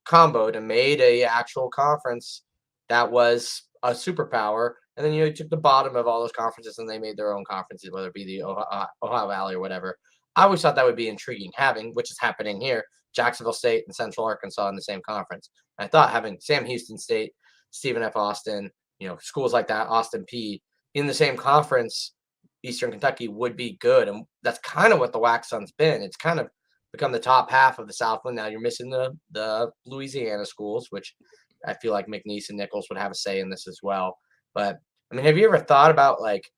comboed and made a actual conference that was a superpower? And then you took the bottom of all those conferences and they made their own conferences, whether it be the Ohio Valley or whatever. I always thought that would be intriguing having, which is happening here, Jacksonville State and Central Arkansas in the same conference. And I thought having Sam Houston State, Stephen F. Austin, schools like that, Austin P, in the same conference, Eastern Kentucky, would be good. And that's kind of what the WAC-Sun's been. It's kind of become the top half of the Southland. Now you're missing the Louisiana schools, which I feel like McNeese and Nichols would have a say in this as well. But I mean, have you ever thought about like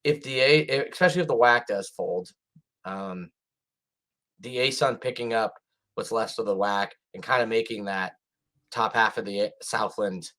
if especially if the WAC does fold, the ASUN picking up what's left of the WAC and kind of making that top half of the Southland,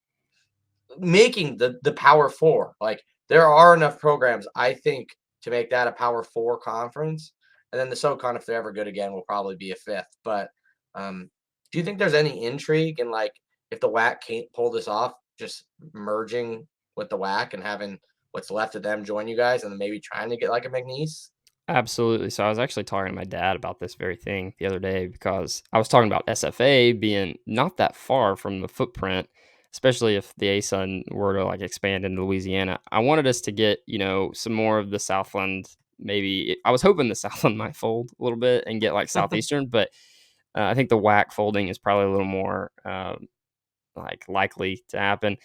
making the Power Four? Like there are enough programs, I think, to make that a Power Four conference. And then the SoCon, if they're ever good again, will probably be a fifth. But do you think there's any intrigue in like if the WAC can't pull this off, just merging with the WAC and having what's left of them join you guys and then maybe trying to get like a McNeese? Absolutely. So I was actually talking to my dad about this very thing the other day, because I was talking about SFA being not that far from the footprint, especially if the ASUN were to like expand into Louisiana. I wanted us to get, some more of the Southland. Maybe I was hoping the Southland might fold a little bit and get like Southeastern, but I think the WAC folding is probably a little more like likely to happen.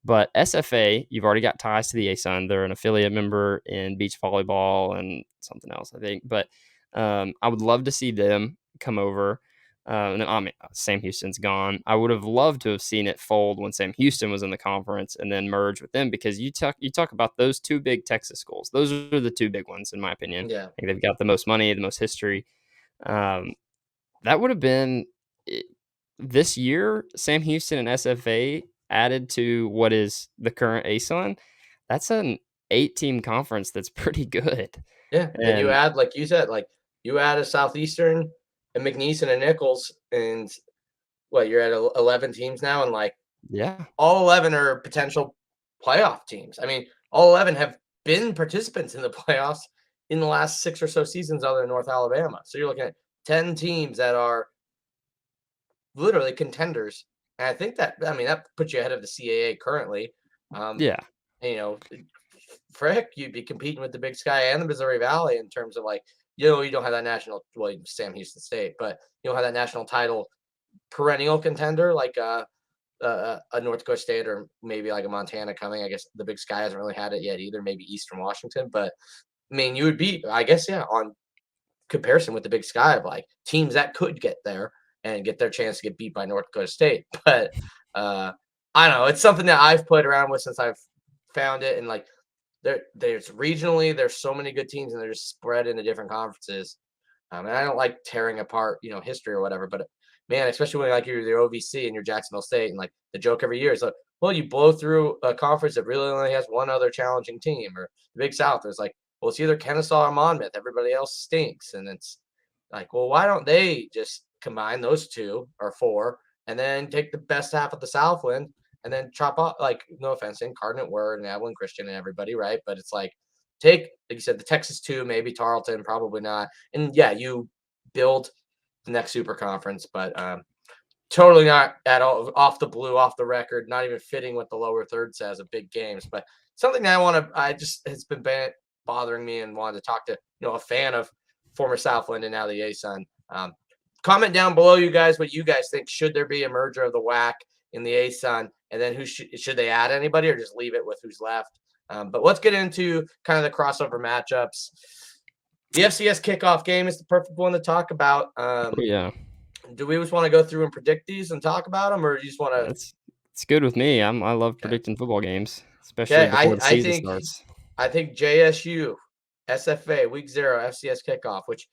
But SFA, you've already got ties to the ASUN. They're an affiliate member in beach volleyball and something else, I think. But I would love to see them come over. And then, I mean, Sam Houston's gone. I would have loved to have seen it fold when Sam Houston was in the conference and then merge with them, because you talk about those two big Texas schools. Those are the two big ones, in my opinion. Yeah. I think they've got the most money, the most history. That would have been this year, Sam Houston and SFA added to what is the current ASUN. That's an 8-team conference that's pretty good. Yeah. And you add, like you said, like you add a Southeastern, a McNeese, and a Nichols, and you're at 11 teams now, and like all 11 are potential playoff teams. I mean, all 11 have been participants in the playoffs in the last 6 or so seasons other than North Alabama. So you're looking at 10 teams that are literally contenders. And I think that puts you ahead of the CAA currently. Frick, you'd be competing with the Big Sky and the Missouri Valley in terms of like, you don't have that national, Sam Houston State, but you don't have that national title perennial contender like a North Dakota State or maybe like a Montana coming. I guess the Big Sky hasn't really had it yet either, maybe Eastern Washington. But I mean, you would be, I guess, on comparison with the Big Sky of like teams that could get there and get their chance to get beat by North Dakota State. But I don't know. It's something that I've played around with since I've found it. And like there's regionally, there's so many good teams and they're just spread into different conferences. And I don't like tearing apart, history or whatever. But man, especially when like you're the OVC and you're Jacksonville State, and like the joke every year is like, well, you blow through a conference that really only has one other challenging team. Or the Big South, there's like, well, it's either Kennesaw or Monmouth. Everybody else stinks. And it's like, well, why don't they just combine those 2 or 4 and then take the best half of the Southland and then chop off, like, no offense, Incarnate Word and Abilene Christian and everybody, right? But it's like, take, like you said, the Texas 2, maybe Tarleton, probably not. And yeah, you build the next super conference, but totally not at all off the blue, off the record, not even fitting what the lower third says of big games. But something that it's been bothering me and wanted to talk to, a fan of former Southland and now the ASUN. comment down below, you guys, what you guys think. Should there be a merger of the WAC in the ASUN? And then should they add anybody or just leave it with who's left? But let's get into kind of the crossover matchups. The FCS kickoff game is the perfect one to talk about. Yeah. Do we just want to go through and predict these and talk about them, or do you just want to? It's good with me. I love predicting football games, especially before the season starts. I think JSU, SFA, Week 0, FCS kickoff, which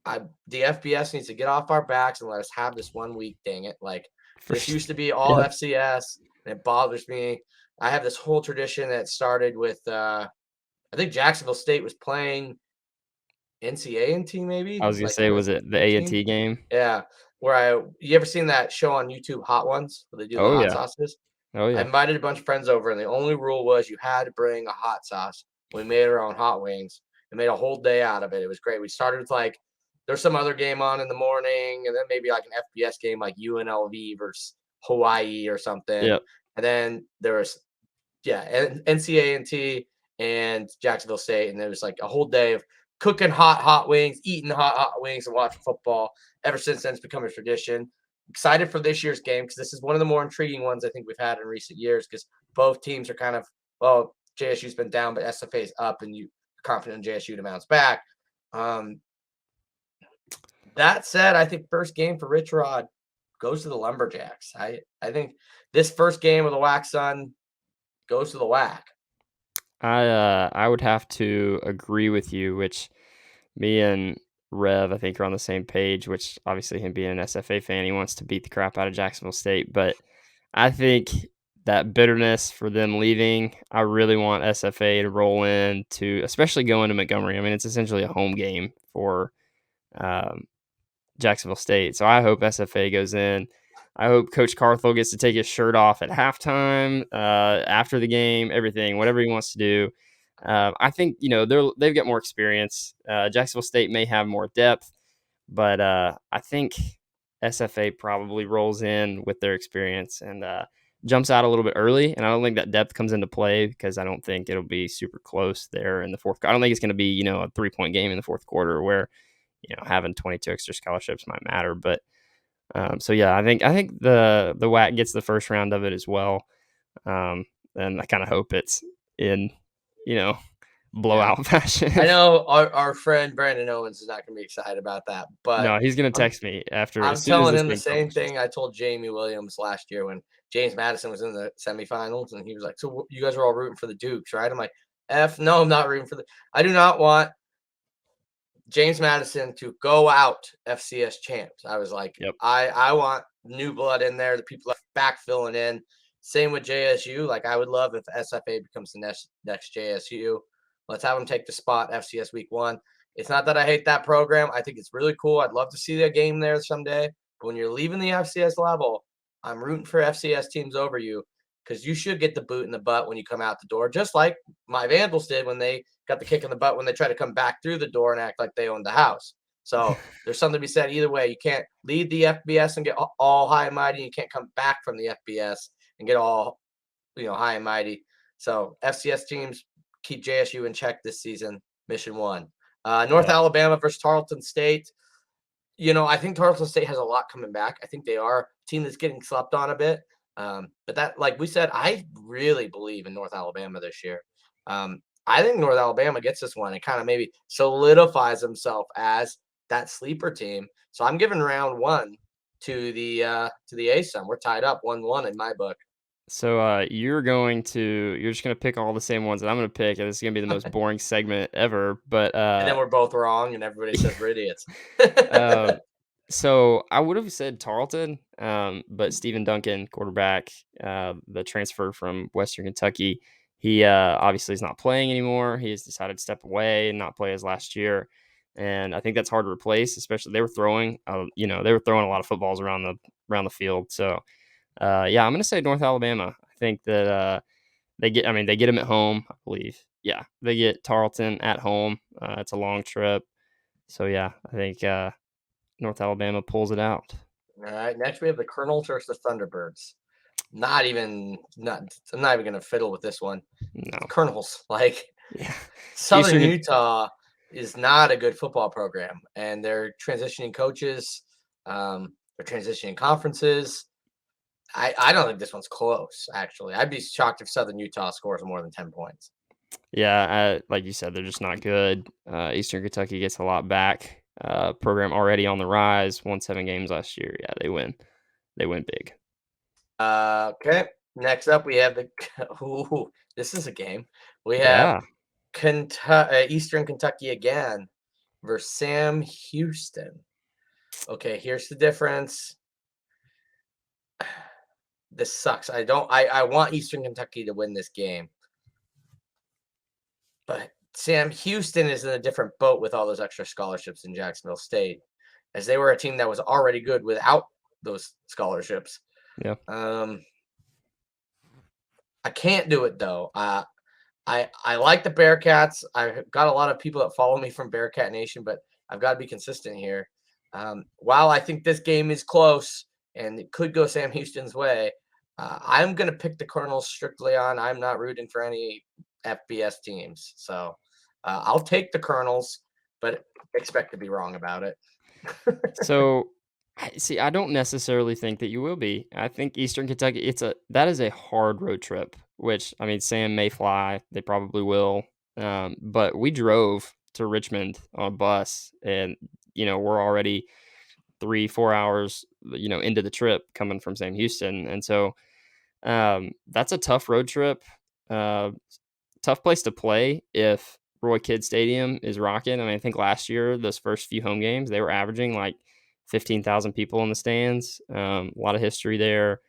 the FBS needs to get off our backs and let us have this 1 week, dang it. Like, this used to be all FCS, and it bothers me. I have this whole tradition that started with, I think Jacksonville State was playing NCA&T maybe? I was going to say, was it the A&T game? Yeah. You ever seen that show on YouTube, Hot Ones, where they do the hot sauces? Oh, yeah. I invited a bunch of friends over, and the only rule was you had to bring a hot sauce. We made our own hot wings and made a whole day out of it. It was great. We started with, like, there's some other game on in the morning, and then maybe like an FBS game like UNLV versus Hawaii or something. Yep. And then there was, NCA&T and Jacksonville State, and it was like a whole day of cooking hot wings, eating hot wings, and watching football. Ever since then, it's become a tradition. Excited for this year's game because this is one of the more intriguing ones I think we've had in recent years because both teams are kind of, well, JSU's been down, but SFA is up, and you're confident in JSU to bounce back. That said, I think first game for Rich Rod goes to the Lumberjacks. I think this first game of the WAC Sun goes to the WAC. I would have to agree with you, which me and Rev, I think, are on the same page, which obviously him being an SFA fan, he wants to beat the crap out of Jacksonville State. But I think that bitterness for them leaving, I really want SFA to roll in to, especially going to Montgomery. I mean, it's essentially a home game for Jacksonville State. So I hope SFA goes in. I hope Coach Carthel gets to take his shirt off at halftime, after the game, everything, whatever he wants to do. I think, they've got more experience. Jacksonville State may have more depth, but I think SFA probably rolls in with their experience and jumps out a little bit early. And I don't think that depth comes into play because I don't think it'll be super close there in the fourth. I don't think it's going to be, a 3-point game in the fourth quarter where, having 22 extra scholarships might matter. But so yeah, I think the WAC gets the first round of it as well. And I kind of hope it's in, blowout fashion. I know our friend Brandon Owens is not going to be excited about that, but no, he's going to text me after. I'm telling him the same thing I told Jamie Williams last year when James Madison was in the semifinals, and he was like, "So you guys are all rooting for the Dukes, right?" I'm like, no, I'm not rooting for I do not want James Madison to go out FCS champs. I was like, yep. I want new blood in there. The people are back filling in. Same with JSU. Like, I would love if SFA becomes the next JSU. Let's have them take the spot FCS Week 1. It's not that I hate that program. I think it's really cool. I'd love to see a game there someday. But when you're leaving the FCS level, I'm rooting for FCS teams over you because you should get the boot in the butt when you come out the door, just like my Vandals did when they got the kick in the butt when they tried to come back through the door and act like they owned the house. So there's something to be said either way. You can't lead the FBS and get all high and mighty. You can't come back from the FBS and get all, high and mighty. So FCS teams keep JSU in check this season. Mission 1. North Alabama versus Tarleton State. I think Tarleton State has a lot coming back. I think they are a team that's getting slept on a bit. But that, like we said, I really believe in North Alabama this year. I think North Alabama gets this one and kind of maybe solidifies himself as that sleeper team. So I'm giving round 1 to the ASUN. We're tied up 1-1 in my book. So you're just gonna pick all the same ones that I'm gonna pick, and this is gonna be the most boring segment ever. But and then we're both wrong, and everybody says we're idiots. So I would have said Tarleton, but Stephen Duncan, quarterback, the transfer from Western Kentucky, he obviously is not playing anymore. He has decided to step away and not play as last year, and I think that's hard to replace. Especially they were throwing a lot of footballs around the field. So I'm gonna say North Alabama. I think that they get him at home, I believe. Yeah, they get Tarleton at home. It's a long trip, so yeah, I think North Alabama pulls it out. All right. Next, we have the Colonels versus the Thunderbirds. I'm not even going to fiddle with this one. No. Colonels. Southern Utah is not a good football program, and they're transitioning coaches. They're transitioning conferences. I don't think this one's close, actually. I'd be shocked if Southern Utah scores more than 10 points. Yeah, like you said, they're just not good. Eastern Kentucky gets a lot back. Program already on the rise. Won 7 games last year. Yeah, they win. They win big. Okay. Next up, we have the. Ooh, this is a game. We have Eastern Kentucky again versus Sam Houston. Okay, here's the difference. This sucks. I want Eastern Kentucky to win this game. But Sam Houston is in a different boat with all those extra scholarships in Jacksonville State, as they were a team that was already good without those scholarships. Yeah. I can't do it though. I like the Bearcats. I've got a lot of people that follow me from Bearcat Nation, but I've got to be consistent here. While I think this game is close and it could go Sam Houston's way, I'm going to pick the Colonels strictly on. I'm not rooting for any FBS teams. So I'll take the Colonels, but expect to be wrong about it. So, see, I don't necessarily think that you will be. I think Eastern Kentucky, that is a hard road trip, which, I mean, Sam may fly. They probably will. But we drove to Richmond on a bus and, we're already 3-4 hours, into the trip coming from Sam Houston. And so that's a tough road trip. Tough place to play if Roy Kidd Stadium is rocking. I mean, I think last year, those first few home games, they were averaging like 15,000 people in the stands. A lot of history there.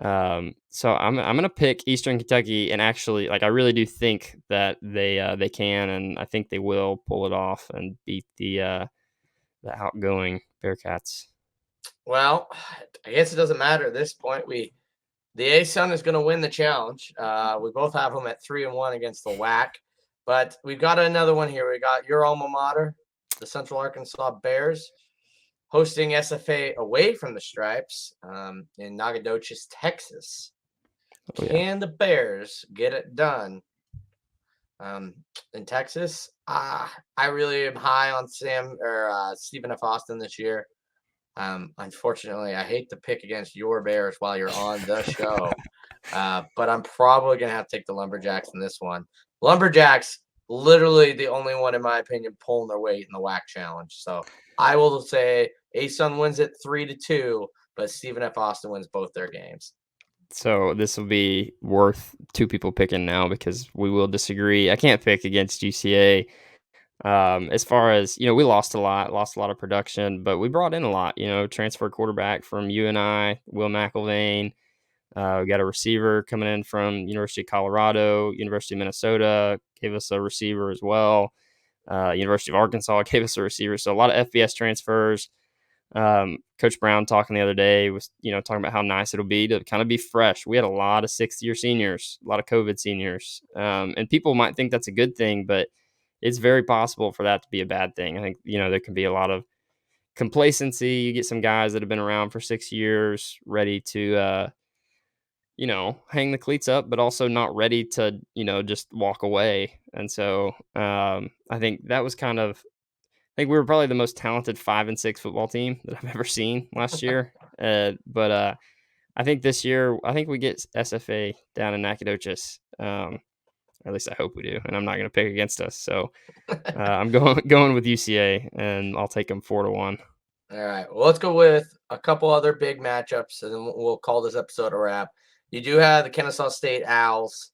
So I'm gonna pick Eastern Kentucky, and actually, like, I really do think that they can, and I think they will pull it off and beat the outgoing Bearcats. Well, I guess it doesn't matter at this point. The ASUN is going to win the challenge. We both have them at 3-1 against the WAC, but we've got another one here. We got your alma mater, the Central Arkansas Bears, hosting SFA away from the Stripes in Nacogdoches, Texas. Can the Bears get it done in Texas? I really am high on Stephen F. Austin this year. Unfortunately, I hate to pick against your Bears while you're on the show, but I'm probably going to have to take the Lumberjacks in this one. Lumberjacks, literally the only one, in my opinion, pulling their weight in the WAC challenge. So I will say ASUN wins it 3-2, but Stephen F. Austin wins both their games. So this will be worth 2 people picking now because we will disagree. I can't pick against UCA. As far as, we lost a lot of production, but we brought in a lot, transfer quarterback from UNI, Will McIlvain. We got a receiver coming in from University of Colorado, University of Minnesota gave us a receiver as well. University of Arkansas gave us a receiver. So a lot of FBS transfers. Coach Brown talking the other day was, talking about how nice it'll be to kind of be fresh. We had a lot of 6th-year seniors, a lot of COVID seniors. And people might think that's a good thing, but it's very possible for that to be a bad thing. I think, there can be a lot of complacency. You get some guys that have been around for 6 years, ready to, hang the cleats up, but also not ready to, just walk away. And so I think that was I think we were probably the most talented 5-6 football team that I've ever seen last year. But I think this year, we get SFA down in Nacogdoches. Or at least I hope we do, and I'm not going to pick against us. So I'm going with UCA, and I'll take them 4-1. All right. Well, let's go with a couple other big matchups, and then we'll call this episode a wrap. You do have the Kennesaw State Owls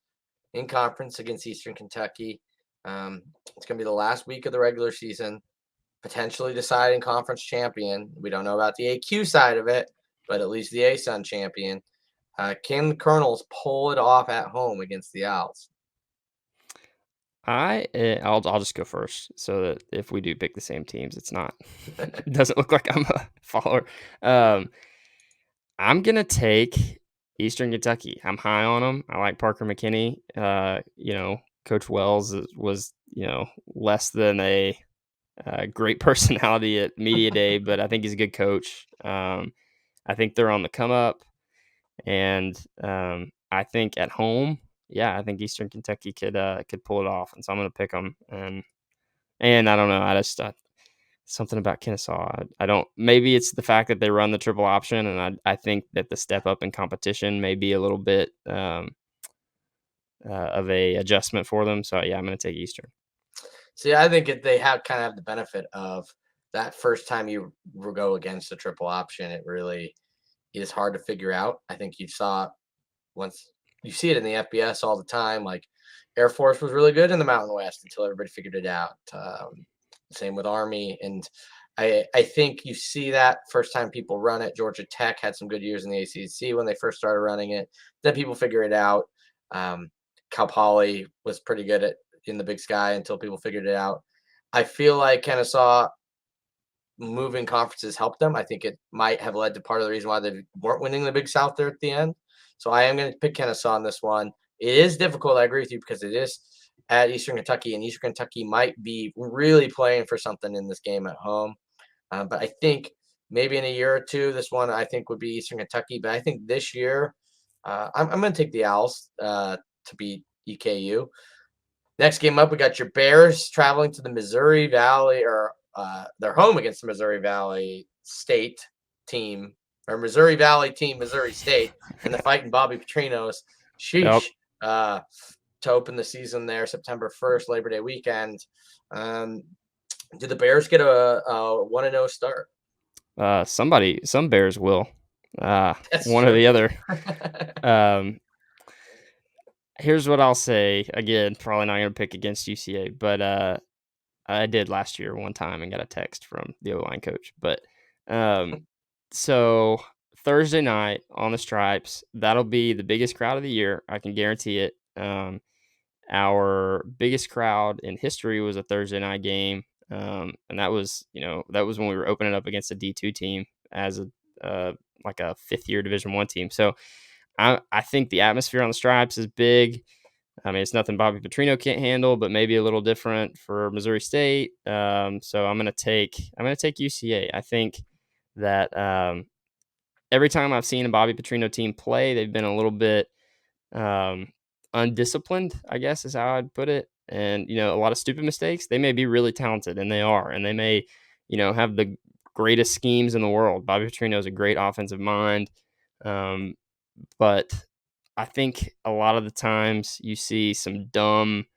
in conference against Eastern Kentucky. It's going to be the last week of the regular season, potentially deciding conference champion. We don't know about the AQ side of it, but at least the ASUN champion. Can the Colonels pull it off at home against the Owls? I'll just go first so that if we do pick the same teams, it doesn't look like I'm a follower. I'm gonna take Eastern Kentucky. I'm high on them. I like Parker McKinney. Coach Wells was less than a great personality at media day, but I think he's a good coach. I think they're on the come up, and I think at home. Yeah, I think Eastern Kentucky could pull it off, and so I'm going to pick them. And I don't know, something about Kennesaw. I don't. Maybe it's the fact that they run the triple option, and I think that the step up in competition may be a little bit of a adjustment for them. So yeah, I'm going to take Eastern. See, I think they have kind of have the benefit of that first time you go against a triple option. It really is hard to figure out. I think you saw once you see it in the FBS all the time. Like Air Force was really good in the Mountain West until everybody figured it out. Same with Army, and I think you see that first time people run it. Georgia Tech had some good years in the ACC when they first started running it. Then people figure it out. Cal Poly was pretty good at in the Big Sky until people figured it out. I feel like Kennesaw moving conferences helped them. I think it might have led to part of the reason why they weren't winning the Big South there at the end. So I am going to pick Kennesaw on this one. It is difficult. I agree with you because it is at Eastern Kentucky, and Eastern Kentucky might be really playing for something in this game at home. But I think maybe in a year or two, this one I think would be Eastern Kentucky. But I think this year, I'm going to take the Owls to beat EKU. Next game up, we got your Bears traveling to the Missouri Valley, or they're home against the Missouri Valley State team, or Missouri Valley team, Missouri State, and the fighting Bobby Petrinos. Sheesh. Yep. To open the season there, September 1st, Labor Day weekend. Do the Bears get a 1-0 start? Some Bears will. One or the other. Here's what I'll say. Again, probably not going to pick against UCA, but I did last year one time and got a text from the O-line coach. But so Thursday night on the Stripes, that'll be the biggest crowd of the year. I can guarantee it. Our biggest crowd in history was a Thursday night game. And that was when we were opening up against a D2 team as like a fifth-year Division I team. So I think the atmosphere on the Stripes is big. I mean, it's nothing Bobby Petrino can't handle, but maybe a little different for Missouri State. So I'm gonna take UCA. I think that every time I've seen a Bobby Petrino team play, they've been a little bit undisciplined, I guess is how I'd put it. And, a lot of stupid mistakes. They may be really talented, and they are. And they may, have the greatest schemes in the world. Bobby Petrino is a great offensive mind. But I think a lot of the times you see some dumb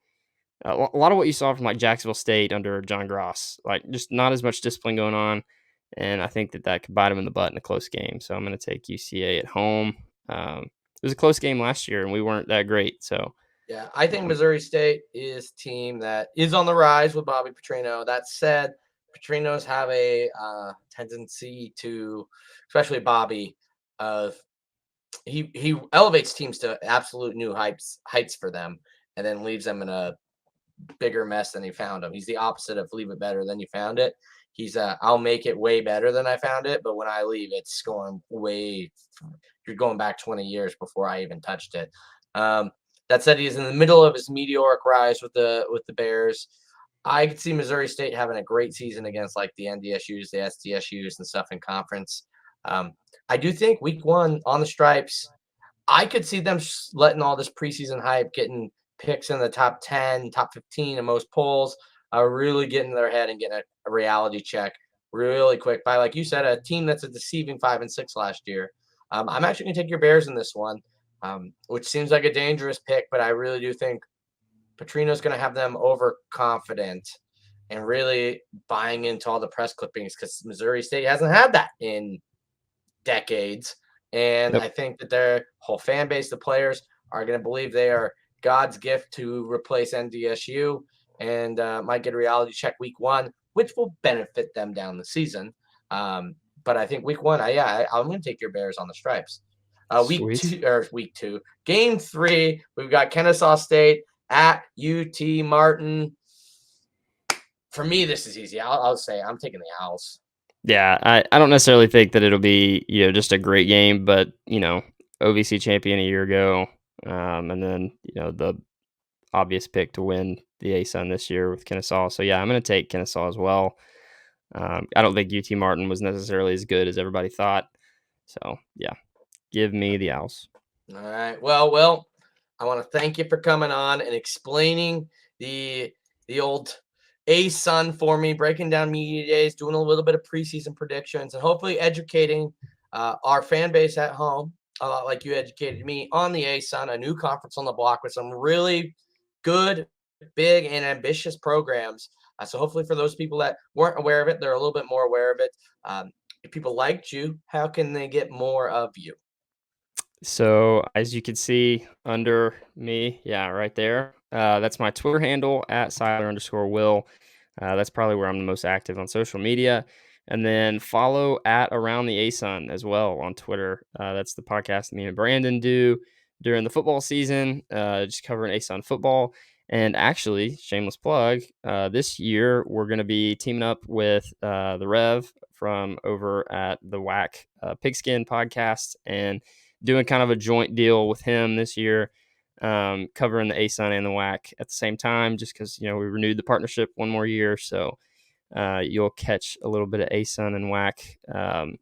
a lot of what you saw from, like, Jacksonville State under John Gross, like, just not as much discipline going on. And I think that could bite them in the butt in a close game. So I'm going to take UCA at home. It was a close game last year, and we weren't that great. So yeah, I think Missouri State is a team that is on the rise with Bobby Petrino. That said, Petrinos have a tendency to, especially Bobby, he elevates teams to absolute new heights for them, and then leaves them in a bigger mess than he found them. He's the opposite of leave it better than you found it. He's I'll make it way better than I found it, but when I leave, it's going way. You're going back 20 years before I even touched it. That said, he's in the middle of his meteoric rise with the Bears. I could see Missouri State having a great season against like the NDSUs, the SDSUs, and stuff in conference. I do think week one on the Stripes, I could see them letting all this preseason hype, getting picks in the top 10, top 15 in most polls, really getting in their head and getting a reality check really quick by, like you said, a team that's a deceiving 5-6 last year. I'm actually going to take your Bears in this one, which seems like a dangerous pick, but I really do think Petrino's going to have them overconfident and really buying into all the press clippings because Missouri State hasn't had that in decades. And I think that their whole fan base, the players, are going to believe they are God's gift to replace NDSU and might get a reality check week one, which will benefit them down the season. But I think week one, I'm going to take your Bears on the Stripes. Week two, game 3, we've got Kennesaw State at UT Martin. For me, this is easy. I'll say I'm taking the Owls. Yeah, I don't necessarily think that it'll be just a great game, but OVC champion a year ago, and then the obvious pick to win the ASUN this year with Kennesaw. So yeah, I'm going to take Kennesaw as well. I don't think UT Martin was necessarily as good as everybody thought. So yeah, give me the Owls. All right. Well, I want to thank you for coming on and explaining the old ASUN for me, breaking down media days, doing a little bit of preseason predictions, and hopefully educating our fan base at home, like you educated me on the ASUN, a new conference on the block with some really good, big, and ambitious programs. So hopefully for those people that weren't aware of it, they're a little bit more aware of it. If people liked you, how can they get more of you? So as you can see under me, yeah, right there, that's my Twitter handle at @Siler_Will. That's probably where I'm the most active on social media. And then follow at Around the ASUN as well on Twitter. That's the podcast me and Brandon do during the football season, just covering ASUN football. And actually, shameless plug, this year we're going to be teaming up with the Rev from over at the WAC Pigskin podcast and doing kind of a joint deal with him this year, covering the ASUN and the WAC at the same time, just because, we renewed the partnership one more year. So you'll catch a little bit of ASUN and WAC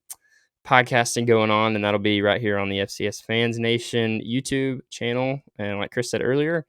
podcasting going on, and that'll be right here on the FCS Fans Nation YouTube channel. And like Chris said earlier,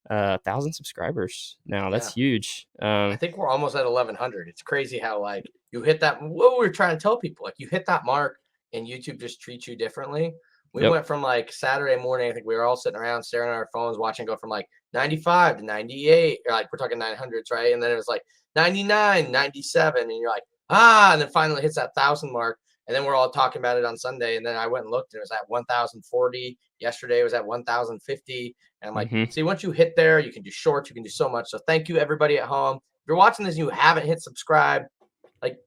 1,000 subscribers now. That's huge. I think we're almost at 1,100. It's crazy how you hit that. What we're trying to tell people, you hit that mark, and YouTube just treats you differently. We went from Saturday morning, I think we were all sitting around staring at our phones, watching go from 95 to 98, or we're talking 900s, right? And then it was 99, 97, and you're and then finally it hits that 1,000 mark. And then we're all talking about it on Sunday. And then I went and looked, and it was at 1,040. Yesterday it was at 1,050. And I'm see, once you hit there, you can do shorts, you can do so much. So thank you, everybody at home. If you're watching this and you haven't hit subscribe,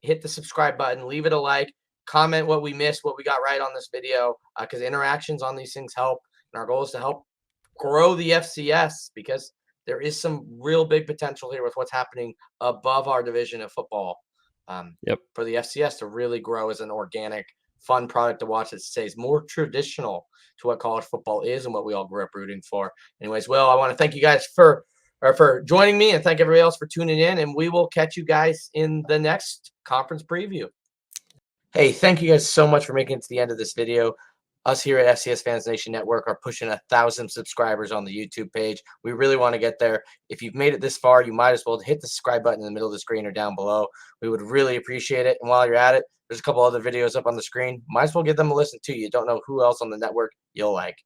hit the subscribe button, leave it a like, comment what we missed, what we got right on this video, because interactions on these things help. And our goal is to help grow the FCS, because there is some real big potential here with what's happening above our division of football. For the FCS to really grow as an organic, fun product to watch that stays more traditional to what college football is and what we all grew up rooting for. Anyways, Will, I want to thank you guys for joining me, and thank everybody else for tuning in, and we will catch you guys in the next conference preview. Hey, thank you guys so much for making it to the end of this video. Us here at FCS Fans Nation Network are pushing 1,000 subscribers on the YouTube page. We really want to get there. If you've made it this far, you might as well hit the subscribe button in the middle of the screen or down below. We would really appreciate it. And while you're at it, there's a couple other videos up on the screen. Might as well give them a listen too. You don't know who else on the network you'll like.